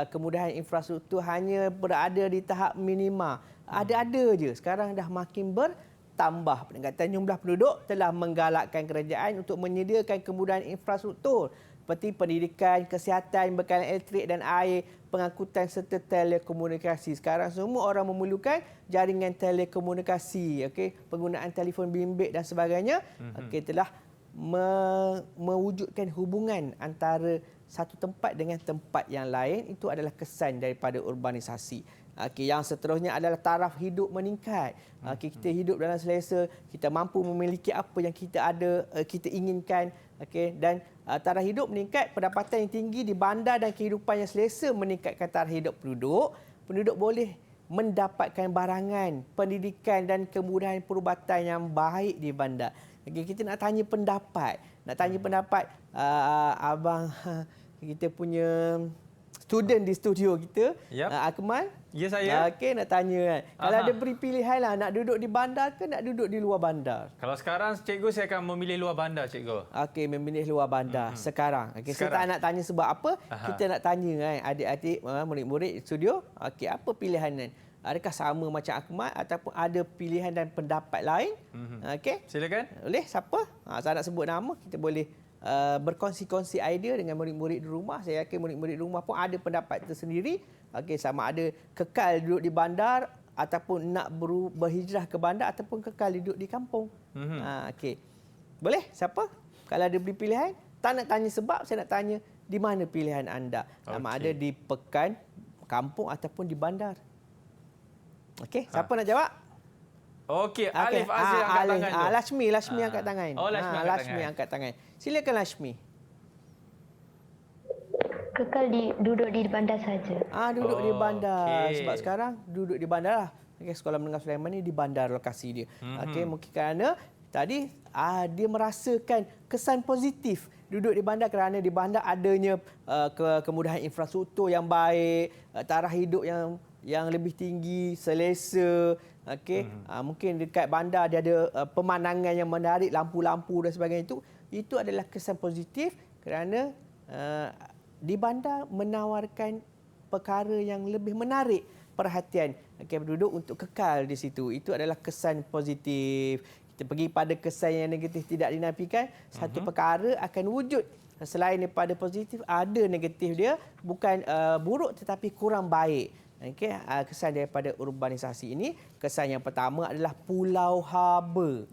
Speaker 3: kemudahan infrastruktur hanya berada di tahap minima. Ada-ada je. Sekarang dah makin bertambah. Peningkatan jumlah penduduk telah menggalakkan kerajaan untuk menyediakan kemudahan infrastruktur seperti pendidikan, kesihatan, bekalan elektrik dan air, pengangkutan serta telekomunikasi. Sekarang semua orang memerlukan jaringan telekomunikasi, penggunaan telefon bimbit dan sebagainya. Telah mewujudkan hubungan antara satu tempat dengan tempat yang lain. Itu adalah kesan daripada urbanisasi. Yang seterusnya adalah taraf hidup meningkat. Kita hidup dalam selesa, kita mampu memiliki apa yang kita ada, kita inginkan. Dan taraf hidup meningkat, pendapatan yang tinggi di bandar dan kehidupan yang selesa meningkatkan taraf hidup penduduk. Penduduk boleh mendapatkan barangan, pendidikan dan kemudahan perubatan yang baik di bandar. Kita nak tanya pendapat. Abang kita punya student di studio kita, Akmal.
Speaker 2: Ya, saya.
Speaker 3: Nak tanya kan. Kalau ada beri pilihan lah, nak duduk di bandar ke nak duduk di luar bandar?
Speaker 2: Kalau sekarang cikgu, saya akan memilih luar bandar, cikgu.
Speaker 3: Memilih luar bandar sekarang. Saya tak nak tanya sebab apa. Kita nak tanya kan adik-adik, murid-murid studio. Apa pilihan kan? Adakah sama macam Akmal ataupun ada pilihan dan pendapat lain?
Speaker 2: Silakan.
Speaker 3: Boleh, siapa? Saya nak sebut nama, kita boleh berkongsi-kongsi idea dengan murid-murid di rumah. Saya yakin murid-murid di rumah pun ada pendapat tersendiri. Sama ada kekal duduk di bandar ataupun nak berhijrah ke bandar ataupun kekal duduk di kampung. Boleh? Siapa? Kalau ada beri pilihan, tak nak tanya sebab, saya nak tanya di mana pilihan anda. Sama ada di pekan, kampung ataupun di bandar. Siapa nak jawab?
Speaker 2: Alif Azri angkat tangan tu.
Speaker 3: Lashmi angkat tangan.
Speaker 2: Lashmi
Speaker 3: angkat tangan. Silakan Lashmi.
Speaker 7: Kekal duduk di bandar saja.
Speaker 3: Duduk di bandar. Sebab sekarang duduk di bandar lah. Sekolah Menengah Sulaiman ni di bandar lokasi dia. Mungkin kerana tadi dia merasakan kesan positif duduk di bandar kerana di bandar adanya kemudahan infrastruktur yang baik, taraf hidup yang lebih tinggi, selesa. Mungkin dekat bandar dia ada pemandangan yang menarik, lampu-lampu dan sebagainya. Itu adalah kesan positif kerana di bandar menawarkan perkara yang lebih menarik perhatian penduduk untuk kekal di situ. Itu adalah kesan positif. Kita pergi pada kesan yang negatif, tidak dinafikan. Satu perkara akan wujud. Selain daripada positif, ada negatif dia. Bukan buruk tetapi kurang baik. Kesan daripada urbanisasi ini, kesan yang pertama adalah pulau haba.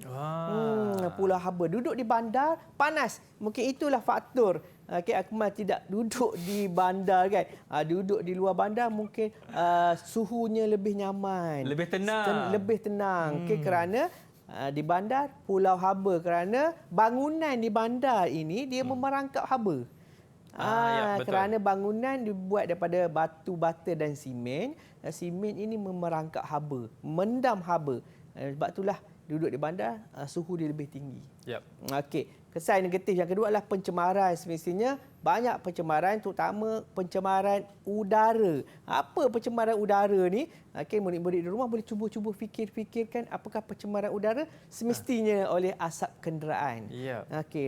Speaker 3: Pulau haba. Duduk di bandar, panas. Mungkin itulah faktor Akmal tidak duduk di bandar kan. Duduk di luar bandar mungkin suhunya lebih nyaman.
Speaker 2: Lebih tenang.
Speaker 3: Lebih tenang. Kerana di bandar, pulau haba. Kerana bangunan di bandar ini, dia memerangkap haba. Kerana bangunan dibuat daripada batu bata dan simen. Simen ini memerangkap haba, mendam haba. Sebab itulah duduk di bandar suhu dia lebih tinggi. Kesan negatif yang kedua adalah pencemaran. Semestinya banyak pencemaran, terutama pencemaran udara. Apa pencemaran udara ni? Murid-murid di rumah boleh cuba-cuba fikirkan apakah pencemaran udara semestinya oleh asap kenderaan.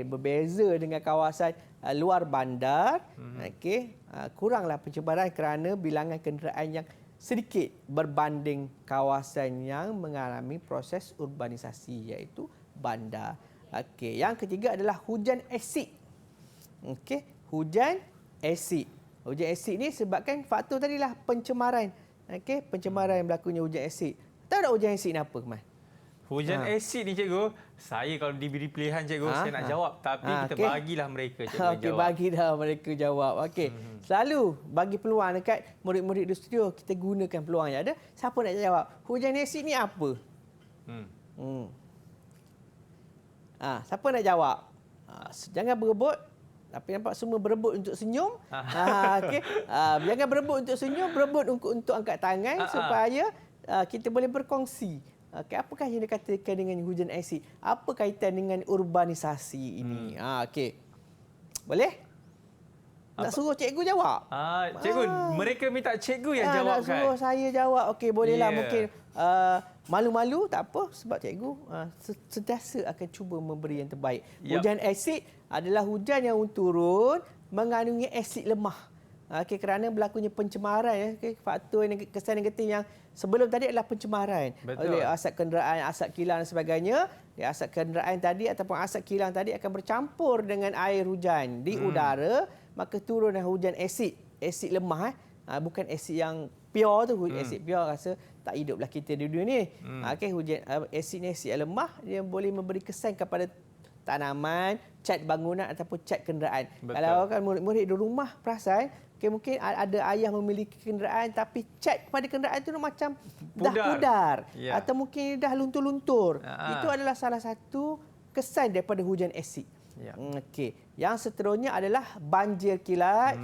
Speaker 3: Berbeza dengan kawasan luar bandar. Kuranglah pencemaran kerana bilangan kenderaan yang sedikit berbanding kawasan yang mengalami proses urbanisasi, iaitu bandar. Yang ketiga adalah hujan asid. Hujan asid. Hujan asid ni sebabkan faktor tadilah pencemaran. Pencemaran yang berlakunya hujan asid. Tahu tak hujan asid ni apa, Mas?
Speaker 2: Hujan asid ni cikgu, saya kalau diberi pilihan cikgu, saya nak jawab. Tapi kita bagilah mereka cikgu yang
Speaker 3: Okey,
Speaker 2: jawab.
Speaker 3: bagilah mereka jawab. Okey. Selalu bagi peluang dekat murid-murid di studio, kita gunakan peluang yang ada. Siapa nak jawab? Hujan asid ni apa? Siapa nak jawab? Jangan berebut. Tapi nampak semua berebut untuk senyum. Okey. Jangan berebut untuk senyum, berebut untuk angkat tangan supaya kita boleh berkongsi. Okay, apakah yang dikatakan dengan hujan asid? Apa kaitan dengan urbanisasi ini? Okey. Boleh? Nak suruh cikgu jawab?
Speaker 2: Cikgu, mereka minta cikgu yang
Speaker 3: Nak
Speaker 2: jawabkan.
Speaker 3: suruh saya jawab. Okey, bolehlah. Mungkin malu-malu tak apa sebab cikgu sentiasa akan cuba memberi yang terbaik. Hujan asid adalah hujan yang turun mengandungi asid lemah. Kerana berlakunya pencemaran, faktor kesan negatif yang sebelum tadi adalah pencemaran oleh asap kenderaan, asap kilang dan sebagainya. Asap kenderaan tadi ataupun asap kilang tadi akan bercampur dengan air hujan di udara, maka turunlah hujan asid lemah. Bukan asid yang pure tu, asid pure rasa tak hiduplah kita di dunia ni. Hujan asid ni asid lemah, dia boleh memberi kesan kepada tanaman, cat bangunan ataupun cat kenderaan. Kalau kan murid-murid di rumah perasan, mungkin ada ayah memiliki kenderaan tapi cat pada kenderaan itu macam dah pudar atau mungkin dah luntur-luntur. Itu adalah salah satu kesan daripada hujan asid. Okey. Yang seterusnya adalah banjir kilat.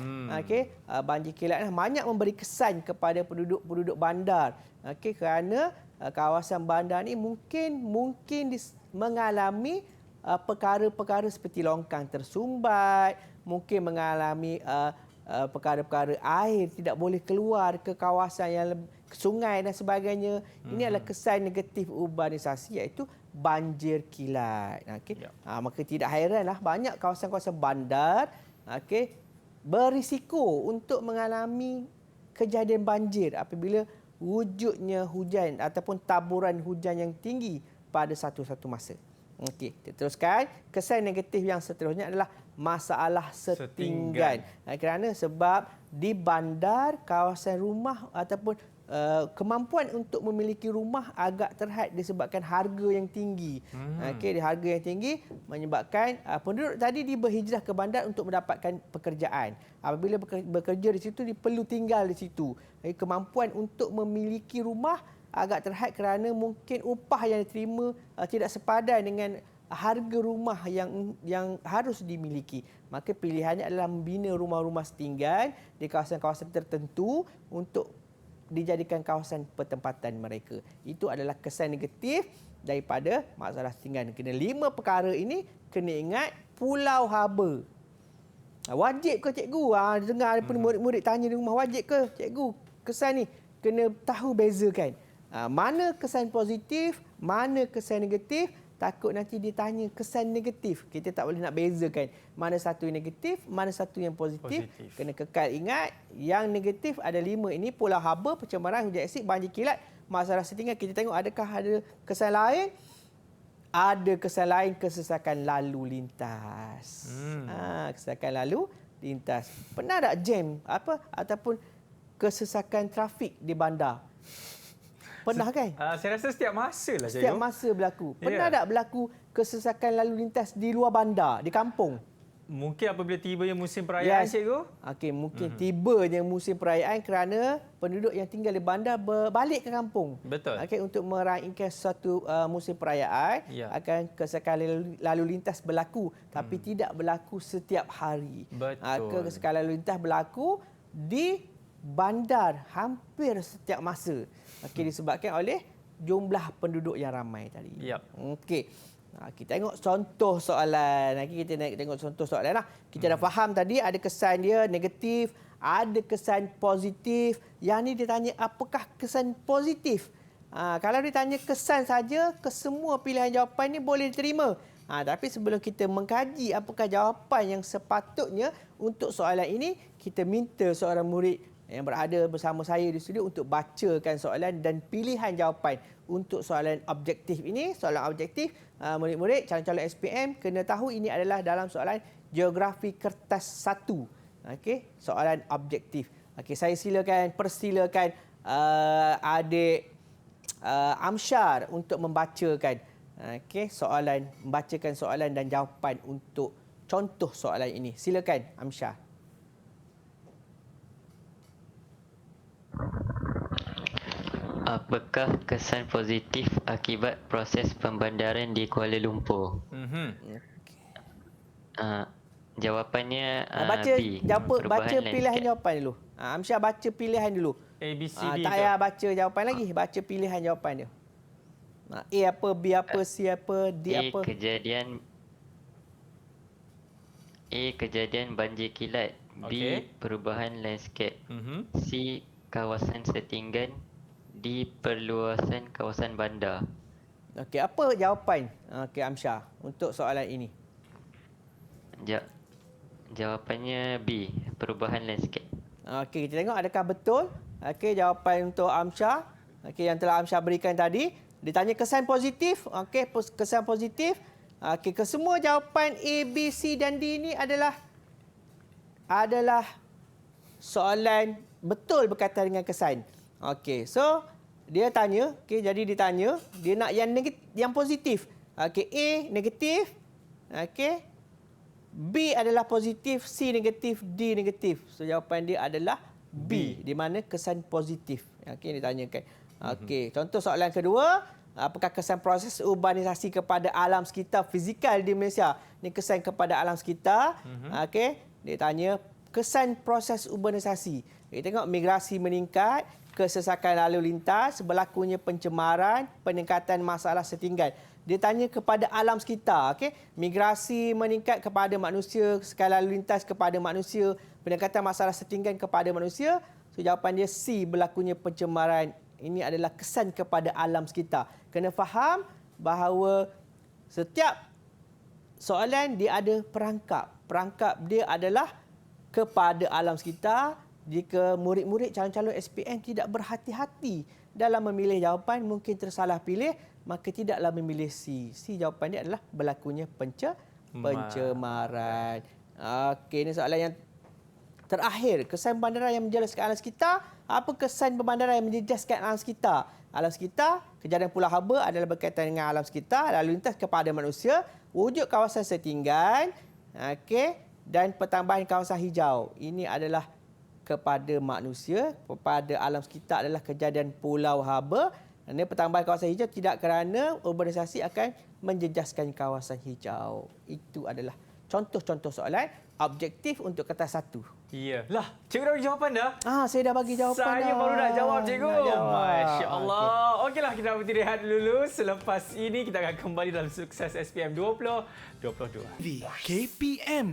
Speaker 3: Banjir kilat banyak memberi kesan kepada penduduk-penduduk bandar. Kerana kawasan bandar ni mungkin mengalami perkara-perkara seperti longkang tersumbat, mungkin mengalami perkara-perkara air tidak boleh keluar ke kawasan yang ke sungai dan sebagainya. Ini adalah kesan negatif urbanisasi, iaitu banjir kilat. Maka tidak hairanlah banyak kawasan-kawasan bandar berisiko untuk mengalami kejadian banjir apabila wujudnya hujan ataupun taburan hujan yang tinggi pada satu-satu masa. Okey, kita teruskan. Kesan negatif yang seterusnya adalah masalah setinggan. Kerana sebab di bandar, kawasan rumah ataupun kemampuan untuk memiliki rumah agak terhad disebabkan harga yang tinggi. Harga yang tinggi menyebabkan penduduk tadi berhijrah ke bandar untuk mendapatkan pekerjaan. Apabila bekerja di situ, dia perlu tinggal di situ. Kemampuan untuk memiliki rumah agak terhad kerana mungkin upah yang diterima tidak sepadan dengan harga rumah yang harus dimiliki. Maka pilihannya adalah membina rumah-rumah setinggan di kawasan-kawasan tertentu untuk dijadikan kawasan pertempatan mereka. Itu adalah kesan negatif daripada masalah setinggan. Kena 5 perkara ini kena ingat. Pulau haba. Wajib ke cikgu? Dengar murid-murid tanya di rumah, wajib ke cikgu? Kesan ni kena tahu bezakan. Mana kesan positif, mana kesan negatif. Takut nanti ditanya kesan negatif. Kita tak boleh nak bezakan mana satu yang negatif, mana satu yang positif. Kena kekal ingat, yang negatif ada 5 ini: pulau haba, pencemaran, hujan asid, banjir kilat, masalah setinggan. Kita tengok adakah ada kesan lain. Ada kesan lain, kesesakan lalu lintas. Kesesakan lalu lintas. Pernah tak jam ataupun kesesakan trafik di bandar? Pernah kan?
Speaker 2: Saya rasa setiap masa lah, cikgu.
Speaker 3: Setiap masa berlaku. Pernah tak berlaku kesesakan lalu lintas di luar bandar, di kampung?
Speaker 2: Mungkin apabila tibanya musim perayaan, cikgu.
Speaker 3: Mungkin tibanya musim perayaan kerana penduduk yang tinggal di bandar berbalik ke kampung.
Speaker 2: Betul.
Speaker 3: Untuk meraihkan suatu musim perayaan, akan kesesakan lalu lintas berlaku. Tapi tidak berlaku setiap hari.
Speaker 2: Betul.
Speaker 3: Kesesakan lalu lintas berlaku di bandar hampir setiap masa. Disebabkan oleh jumlah penduduk yang ramai tadi. Okey. Kita tengok contoh soalan. Kita tengok contoh soalan lah. Kita dah faham tadi ada kesan dia negatif, ada kesan positif. Yang ni dia tanya apakah kesan positif. Kalau ditanya kesan saja, kesemua pilihan jawapan ni boleh diterima. Tapi sebelum kita mengkaji apakah jawapan yang sepatutnya untuk soalan ini, kita minta seorang murid yang berada bersama saya di studio untuk bacakan soalan dan pilihan jawapan untuk soalan objektif ini. Soalan objektif, murid-murid calon-calon SPM kena tahu ini adalah dalam soalan geografi kertas 1. Soalan objektif. Saya persilakan adik Amsyar untuk membacakan membacakan soalan dan jawapan untuk contoh soalan ini. Silakan Amsyar.
Speaker 6: Apakah kesan positif akibat proses pembandaran di Kuala Lumpur? Jawapannya B.
Speaker 3: Baca pilihan
Speaker 6: landscape.
Speaker 3: jawapan dulu. Amsyar baca pilihan dulu.
Speaker 2: A, B, C, D
Speaker 3: Tak
Speaker 2: ke?
Speaker 3: payah baca jawapan lagi. Baca pilihan jawapan dia. A apa, B apa, C apa, D apa.
Speaker 6: Kejadian banjir kilat.
Speaker 2: Okey.
Speaker 6: B. Perubahan landscape. C. Kawasan setinggan. D. Perluasan kawasan bandar.
Speaker 3: Okey, apa jawapan Amsyar untuk soalan ini?
Speaker 6: Jawapannya B. Perubahan landscape.
Speaker 3: Okey, kita tengok adakah betul. Okey, jawapan untuk Amsyar. Okey, yang telah Amsyar berikan tadi. Ditanya kesan positif. Okey, kesan positif. Okey, kesemua jawapan A, B, C dan D ini adalah soalan betul berkaitan dengan kesan. Okey, so dia tanya, jadi ditanya, dia nak yang positif. Okey, A negatif. Okey. B adalah positif, C negatif, D negatif. So jawapan dia adalah B, di mana kesan positif. Okey, ditanyakan. Okey, contoh soalan kedua, apakah kesan proses urbanisasi kepada alam sekitar fizikal di Malaysia? Ini kesan kepada alam sekitar. Okey, dia tanya kesan proses urbanisasi. Kita tengok migrasi meningkat, kesesakan lalu lintas, berlakunya pencemaran, peningkatan masalah setinggan. Dia tanya kepada alam sekitar, okey. Migrasi meningkat kepada manusia, kesesakan lalu lintas kepada manusia, peningkatan masalah setinggan kepada manusia. So jawapan dia C, berlakunya pencemaran. Ini adalah kesan kepada alam sekitar. Kena faham bahawa setiap soalan dia ada perangkap. Perangkap dia adalah kepada alam sekitar. Jika murid-murid calon-calon SPM tidak berhati-hati dalam memilih jawapan, mungkin tersalah pilih, maka tidaklah memilih C. C jawapan dia adalah berlakunya pencemaran. Okey, ini soalan yang terakhir. Kesan bandaran yang menjejaskan alam sekitar. Apa kesan pembandaran yang menjejaskan alam sekitar? Alam sekitar, kejadian Pulau Haba adalah berkaitan dengan alam sekitar, lalu lintas kepada manusia, wujud kawasan setinggan, dan pertambahan kawasan hijau. Ini adalah kepada manusia, kepada alam sekitar adalah kejadian Pulau Haba. Dan pertambahan kawasan hijau tidak kerana urbanisasi akan menjejaskan kawasan hijau. Itu adalah contoh-contoh soalan objektif untuk kertas 1.
Speaker 2: Iyalah, cikgu dah bagi jawapan dah.
Speaker 3: Saya dah bagi jawapan.
Speaker 2: Saya baru nak jawab, cikgu.
Speaker 3: Nak jawab.
Speaker 2: Masya Allah. Okeylah, kita berhenti rehat dulu. Selepas ini kita akan kembali dalam Sukses SPM 2022.
Speaker 1: KPM.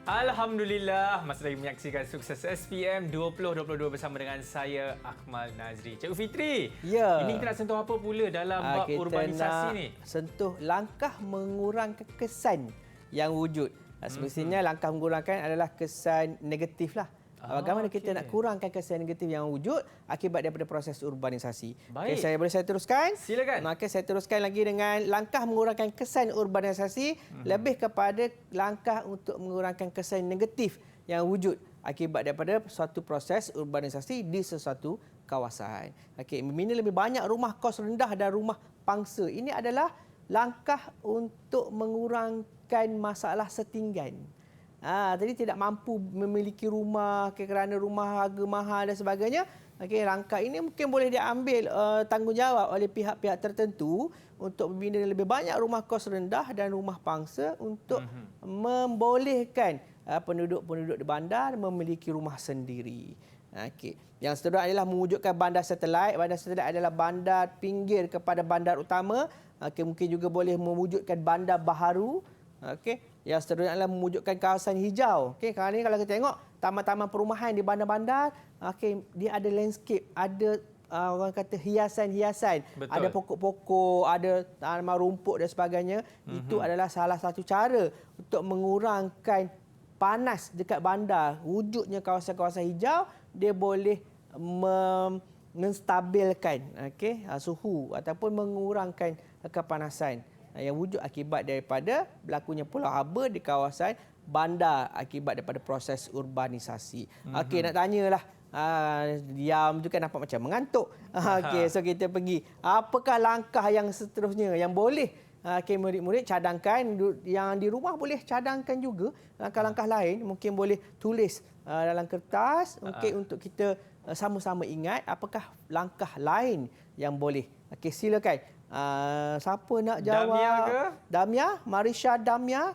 Speaker 2: Alhamdulillah, masih lagi menyaksikan Sukses SPM 2022 bersama dengan saya, Akmal Nazri. Cikgu Fitri,
Speaker 3: ya.
Speaker 2: Ini kita nak sentuh apa pula dalam bab urbanisasi ni?
Speaker 3: Sentuh langkah mengurangkan kesan yang wujud. Semestinya langkah mengurangkan adalah kesan negatif lah. Bagaimana kita nak kurangkan kesan negatif yang wujud akibat daripada proses urbanisasi.
Speaker 2: Baik.
Speaker 3: Boleh saya teruskan?
Speaker 2: Silakan.
Speaker 3: Maka saya teruskan lagi dengan langkah mengurangkan kesan urbanisasi lebih kepada langkah untuk mengurangkan kesan negatif yang wujud akibat daripada suatu proses urbanisasi di sesuatu kawasan. Membina lebih banyak rumah kos rendah dan rumah pangsa. Ini adalah langkah untuk mengurangkan masalah setinggan. Jadi tidak mampu memiliki rumah kerana rumah harga mahal dan sebagainya. Langkah ini mungkin boleh diambil tanggungjawab oleh pihak-pihak tertentu untuk membina lebih banyak rumah kos rendah dan rumah pangsa untuk membolehkan penduduk-penduduk di bandar memiliki rumah sendiri. Yang seterusnya adalah mewujudkan bandar satelit. Bandar satelit adalah bandar pinggir kepada bandar utama. Mungkin juga boleh mewujudkan bandar baharu. Yang seterusnya adalah mewujudkan kawasan hijau. Kerana ini kalau kita tengok taman-taman perumahan di bandar-bandar, dia ada landscape, ada orang kata hiasan-hiasan, ada pokok-pokok, ada tanaman rumput dan sebagainya. Itu adalah salah satu cara untuk mengurangkan panas dekat bandar. Wujudnya kawasan-kawasan hijau, dia boleh menstabilkan suhu ataupun mengurangkan kepanasan yang wujud akibat daripada berlakunya Pulau Haba di kawasan bandar akibat daripada proses urbanisasi. Nak tanyalah diam tu kan nampak macam mengantuk. Okey, so kita pergi. Apakah langkah yang seterusnya yang boleh murid-murid cadangkan, yang di rumah boleh cadangkan juga langkah-langkah lain, mungkin boleh tulis dalam kertas untuk kita sama-sama ingat apakah langkah lain yang boleh. Okey, silakan. Siapa nak jawab?
Speaker 2: Damia ke?
Speaker 3: Damia, Marisha Damia.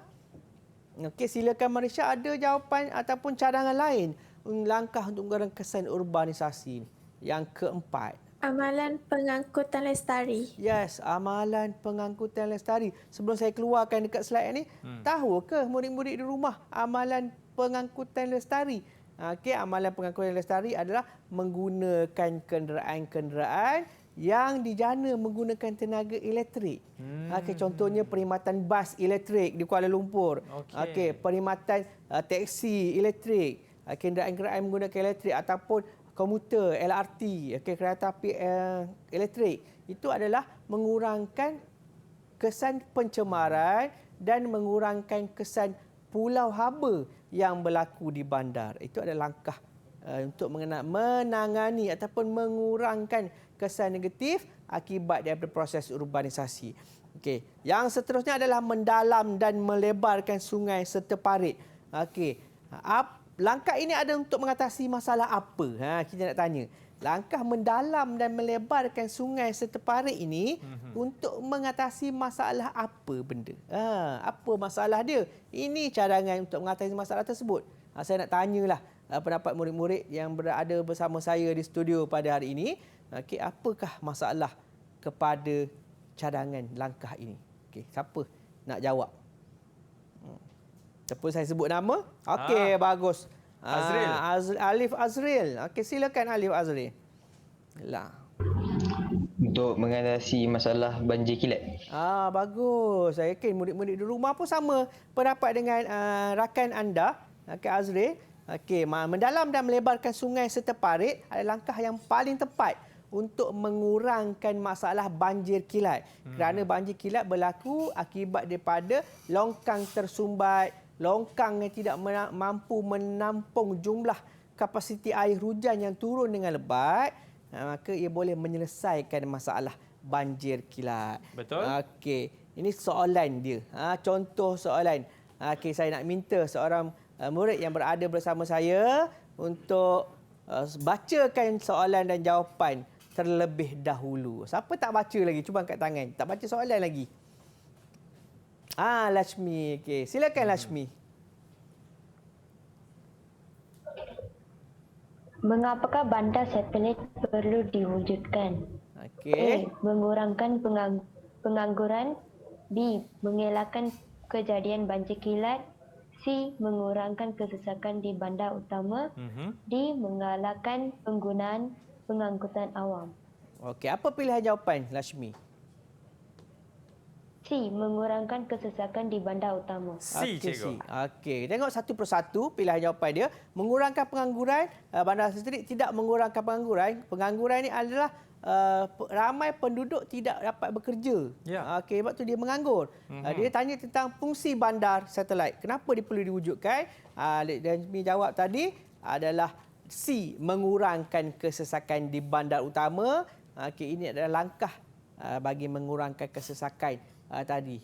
Speaker 3: Okey, silakan Marisha, ada jawapan ataupun cadangan lain langkah untuk mengurangkan kesan urbanisasi yang keempat.
Speaker 5: Amalan pengangkutan lestari.
Speaker 3: Yes, amalan pengangkutan lestari. Sebelum saya keluarkan dekat slide ni, tahu ke murid-murid di rumah amalan pengangkutan lestari? Okey, amalan pengangkutan lestari adalah menggunakan kenderaan-kenderaan yang dijana menggunakan tenaga elektrik. Okey, contohnya perkhidmatan bas elektrik di Kuala Lumpur. Okey, perkhidmatan teksi elektrik, kenderaan-kenderaan menggunakan elektrik ataupun komuter, LRT, kereta api elektrik. Itu adalah mengurangkan kesan pencemaran dan mengurangkan kesan pulau haba yang berlaku di bandar. Itu adalah langkah untuk menangani ataupun mengurangkan kesan negatif akibat daripada proses urbanisasi. Okey, yang seterusnya adalah mendalam dan melebarkan sungai serta parit. Okey, langkah ini ada untuk mengatasi masalah apa? Kita nak tanya. Langkah mendalam dan melebarkan sungai serta parit ini untuk mengatasi masalah apa benda? Apa masalah dia? Ini cadangan untuk mengatasi masalah tersebut. Saya nak tanyalah pendapat murid-murid yang berada bersama saya di studio pada hari ini. Okey, apakah masalah kepada cadangan langkah ini? Okey, siapa nak jawab? Siapa saya sebut nama? Okey, bagus.
Speaker 2: Azril.
Speaker 3: Alif Azril. Okey, silakan Alif Azril. Lah.
Speaker 4: Untuk mengatasi masalah banjir kilat.
Speaker 3: Bagus. Saya yakin murid-murid di rumah pun sama pendapat dengan rakan anda, Okey Azril. Okey, mendalam dan melebarkan sungai serta parit adalah langkah yang paling tepat untuk mengurangkan masalah banjir kilat. Kerana banjir kilat berlaku akibat daripada longkang tersumbat, longkang yang tidak mampu menampung jumlah kapasiti air hujan yang turun dengan lebat, maka ia boleh menyelesaikan masalah banjir kilat.
Speaker 2: Betul.
Speaker 3: Okey, ini soalan dia. Contoh soalan. Okey, saya nak minta seorang murid yang berada bersama saya untuk bacakan soalan dan jawapan terlebih dahulu. Siapa tak baca lagi? Cuba angkat tangan. Tak baca soalan lagi. Lashmi. Okey, silakan Lashmi.
Speaker 7: Mengapakah bandar satelit perlu diwujudkan?
Speaker 3: Okey.
Speaker 7: A. Mengurangkan pengangguran. B. Mengelakkan kejadian banjir kilat. C. Mengurangkan kesesakan di bandar utama. D. Mengalahkan penggunaan pengangkutan awam.
Speaker 3: Okey, apa pilihan jawapan Lashmi?
Speaker 7: C. Mengurangkan kesesakan di bandar utama.
Speaker 2: C, cikgu.
Speaker 3: Okey, tengok satu persatu pilihan jawapan dia. Mengurangkan pengangguran, bandar satelit tidak mengurangkan pengangguran. Pengangguran ini adalah ramai penduduk tidak dapat bekerja.
Speaker 2: Ya.
Speaker 3: Okey, sebab tu dia menganggur. Dia tanya tentang fungsi bandar satelit. Kenapa dia perlu diwujudkan? Dan Mi jawab tadi adalah C, mengurangkan kesesakan di bandar utama. Okey, ini adalah langkah bagi mengurangkan kesesakan tadi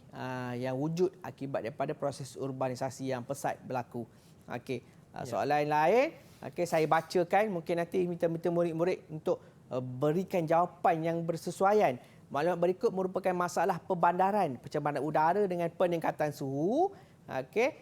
Speaker 3: yang wujud akibat daripada proses urbanisasi yang pesat berlaku. Okey, soalan lain, okey, saya bacakan, mungkin nanti minta murid-murid untuk berikan jawapan yang bersesuaian. Maklumat berikut merupakan masalah perbandaran, pencemaran udara dengan peningkatan suhu. Okey,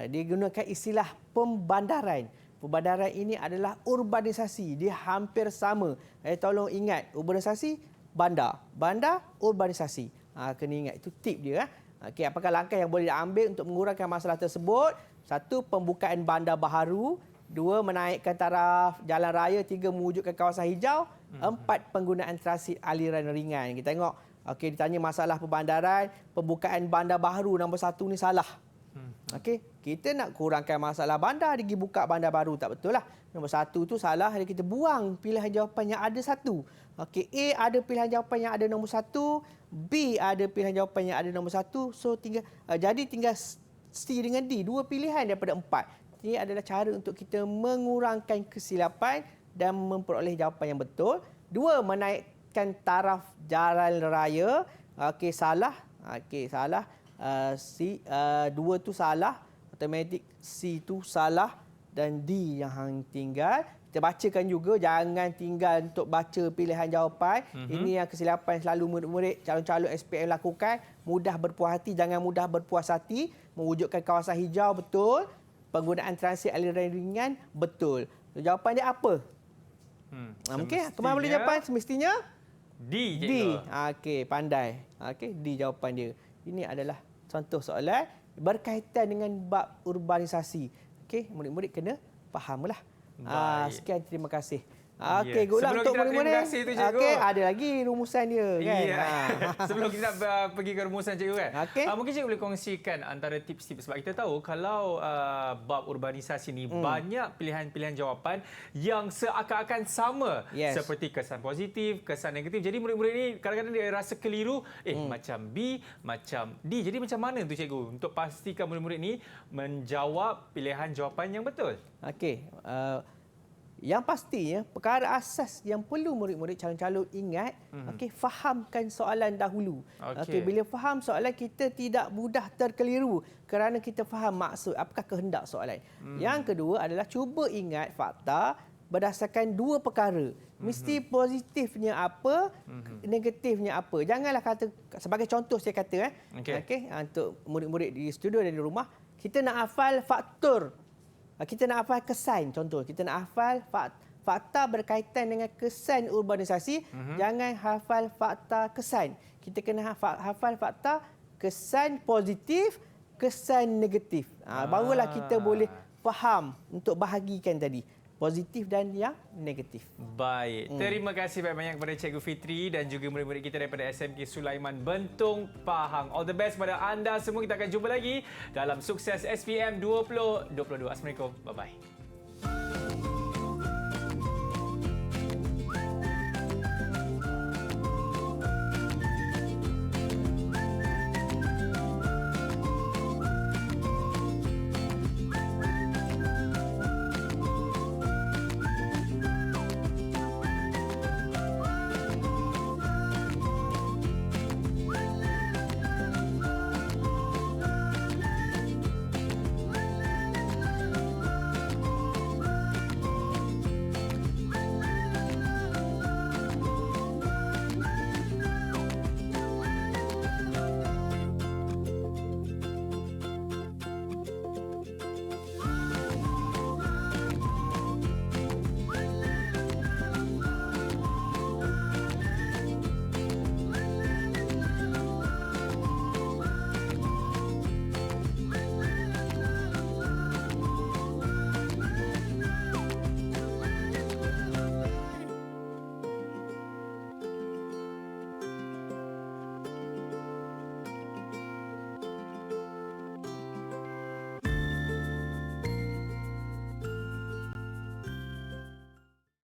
Speaker 3: digunakan istilah pembandaran. Perbandaran ini adalah urbanisasi. Dia hampir sama. Tolong ingat, urbanisasi, bandar. Bandar, urbanisasi. Kena ingat, itu tip dia. Okey, apakah langkah yang boleh diambil untuk mengurangkan masalah tersebut? 1. Pembukaan bandar baharu. 2. Menaikkan taraf jalan raya. 3. Mewujudkan kawasan hijau. 4. Penggunaan transit aliran ringan. Kita tengok, okey, ditanya masalah perbandaran. Pembukaan bandar baharu nombor 1 ni salah. Okey, kita nak kurangkan masalah bandar, dia pergi buka bandar baru, tak betul lah. Nombor 1 tu salah, jadi kita buang pilihan jawapan yang ada 1. Okey, A ada pilihan jawapan yang ada nombor 1, B ada pilihan jawapan yang ada nombor 1. So jadi tinggal C dengan D, 2 pilihan daripada 4. Ini adalah cara untuk kita mengurangkan kesilapan dan memperoleh jawapan yang betul. 2, menaikkan taraf jalan raya. Okey, salah. Okey, salah. C, 2 tu salah. Automatik C tu salah. Dan D yang hang tinggal. Kita bacakan juga, jangan tinggal untuk baca pilihan jawapan. Ini yang kesilapan selalu murid-murid calon-calon SPM lakukan. Mudah berpuas hati, jangan mudah berpuas hati. Mewujudkan kawasan hijau, betul. Penggunaan transit aliran ringan, betul. So, jawapan dia apa? Mungkin kemana boleh jawapan? Semestinya
Speaker 2: D,
Speaker 3: D.
Speaker 2: cikgu.
Speaker 3: Okey, pandai. Okey, D jawapan dia. Ini adalah contoh soalan berkaitan dengan bab urbanisasi. Okey, murid-murid kena fahamlah.
Speaker 2: Baik.
Speaker 3: Sekian, terima kasih.
Speaker 2: Ya.
Speaker 3: Okey, good luck
Speaker 2: Sebelum
Speaker 3: untuk
Speaker 2: kita nak
Speaker 3: murid-murid.
Speaker 2: terima kasih tu, cikgu.
Speaker 3: Okey, ada lagi rumusan dia kan.
Speaker 2: Ya. Sebelum kita nak pergi ke rumusan cikgu kan.
Speaker 3: Okey.
Speaker 2: Mungkin cikgu boleh kongsikan antara tips-tips sebab kita tahu kalau bab urbanisasi ni banyak pilihan-pilihan jawapan yang seakan-akan sama.
Speaker 3: Yes.
Speaker 2: Seperti kesan positif, kesan negatif. Jadi murid-murid ni kadang-kadang dia rasa keliru, macam B, macam D. Jadi macam mana tu cikgu untuk pastikan murid-murid ni menjawab pilihan jawapan yang betul?
Speaker 3: Okey, yang pastinya perkara asas yang perlu murid-murid calon-calon ingat, okey, fahamkan soalan dahulu. Okey, bila faham soalan kita tidak mudah terkeliru kerana kita faham maksud apakah kehendak soalan. Yang kedua adalah cuba ingat fakta berdasarkan 2 perkara. Mesti positifnya apa, negatifnya apa. Janganlah kata, sebagai contoh saya kata okey, untuk murid-murid di studio dan di rumah, kita nak hafal faktor. Kita nak hafal kesan, contoh. Kita nak hafal fakta berkaitan dengan kesan urbanisasi. Jangan hafal fakta kesan. Kita kena hafal fakta kesan positif, kesan negatif. Barulah kita boleh faham untuk bahagikan tadi. Positif dan yang negatif.
Speaker 2: Baik. Terima kasih banyak kepada Cikgu Fitri dan juga murid-murid kita daripada SMK Sulaiman Bentong Pahang. All the best kepada anda semua. Kita akan jumpa lagi dalam Sukses SPM 2022. Assalamualaikum. Bye-bye.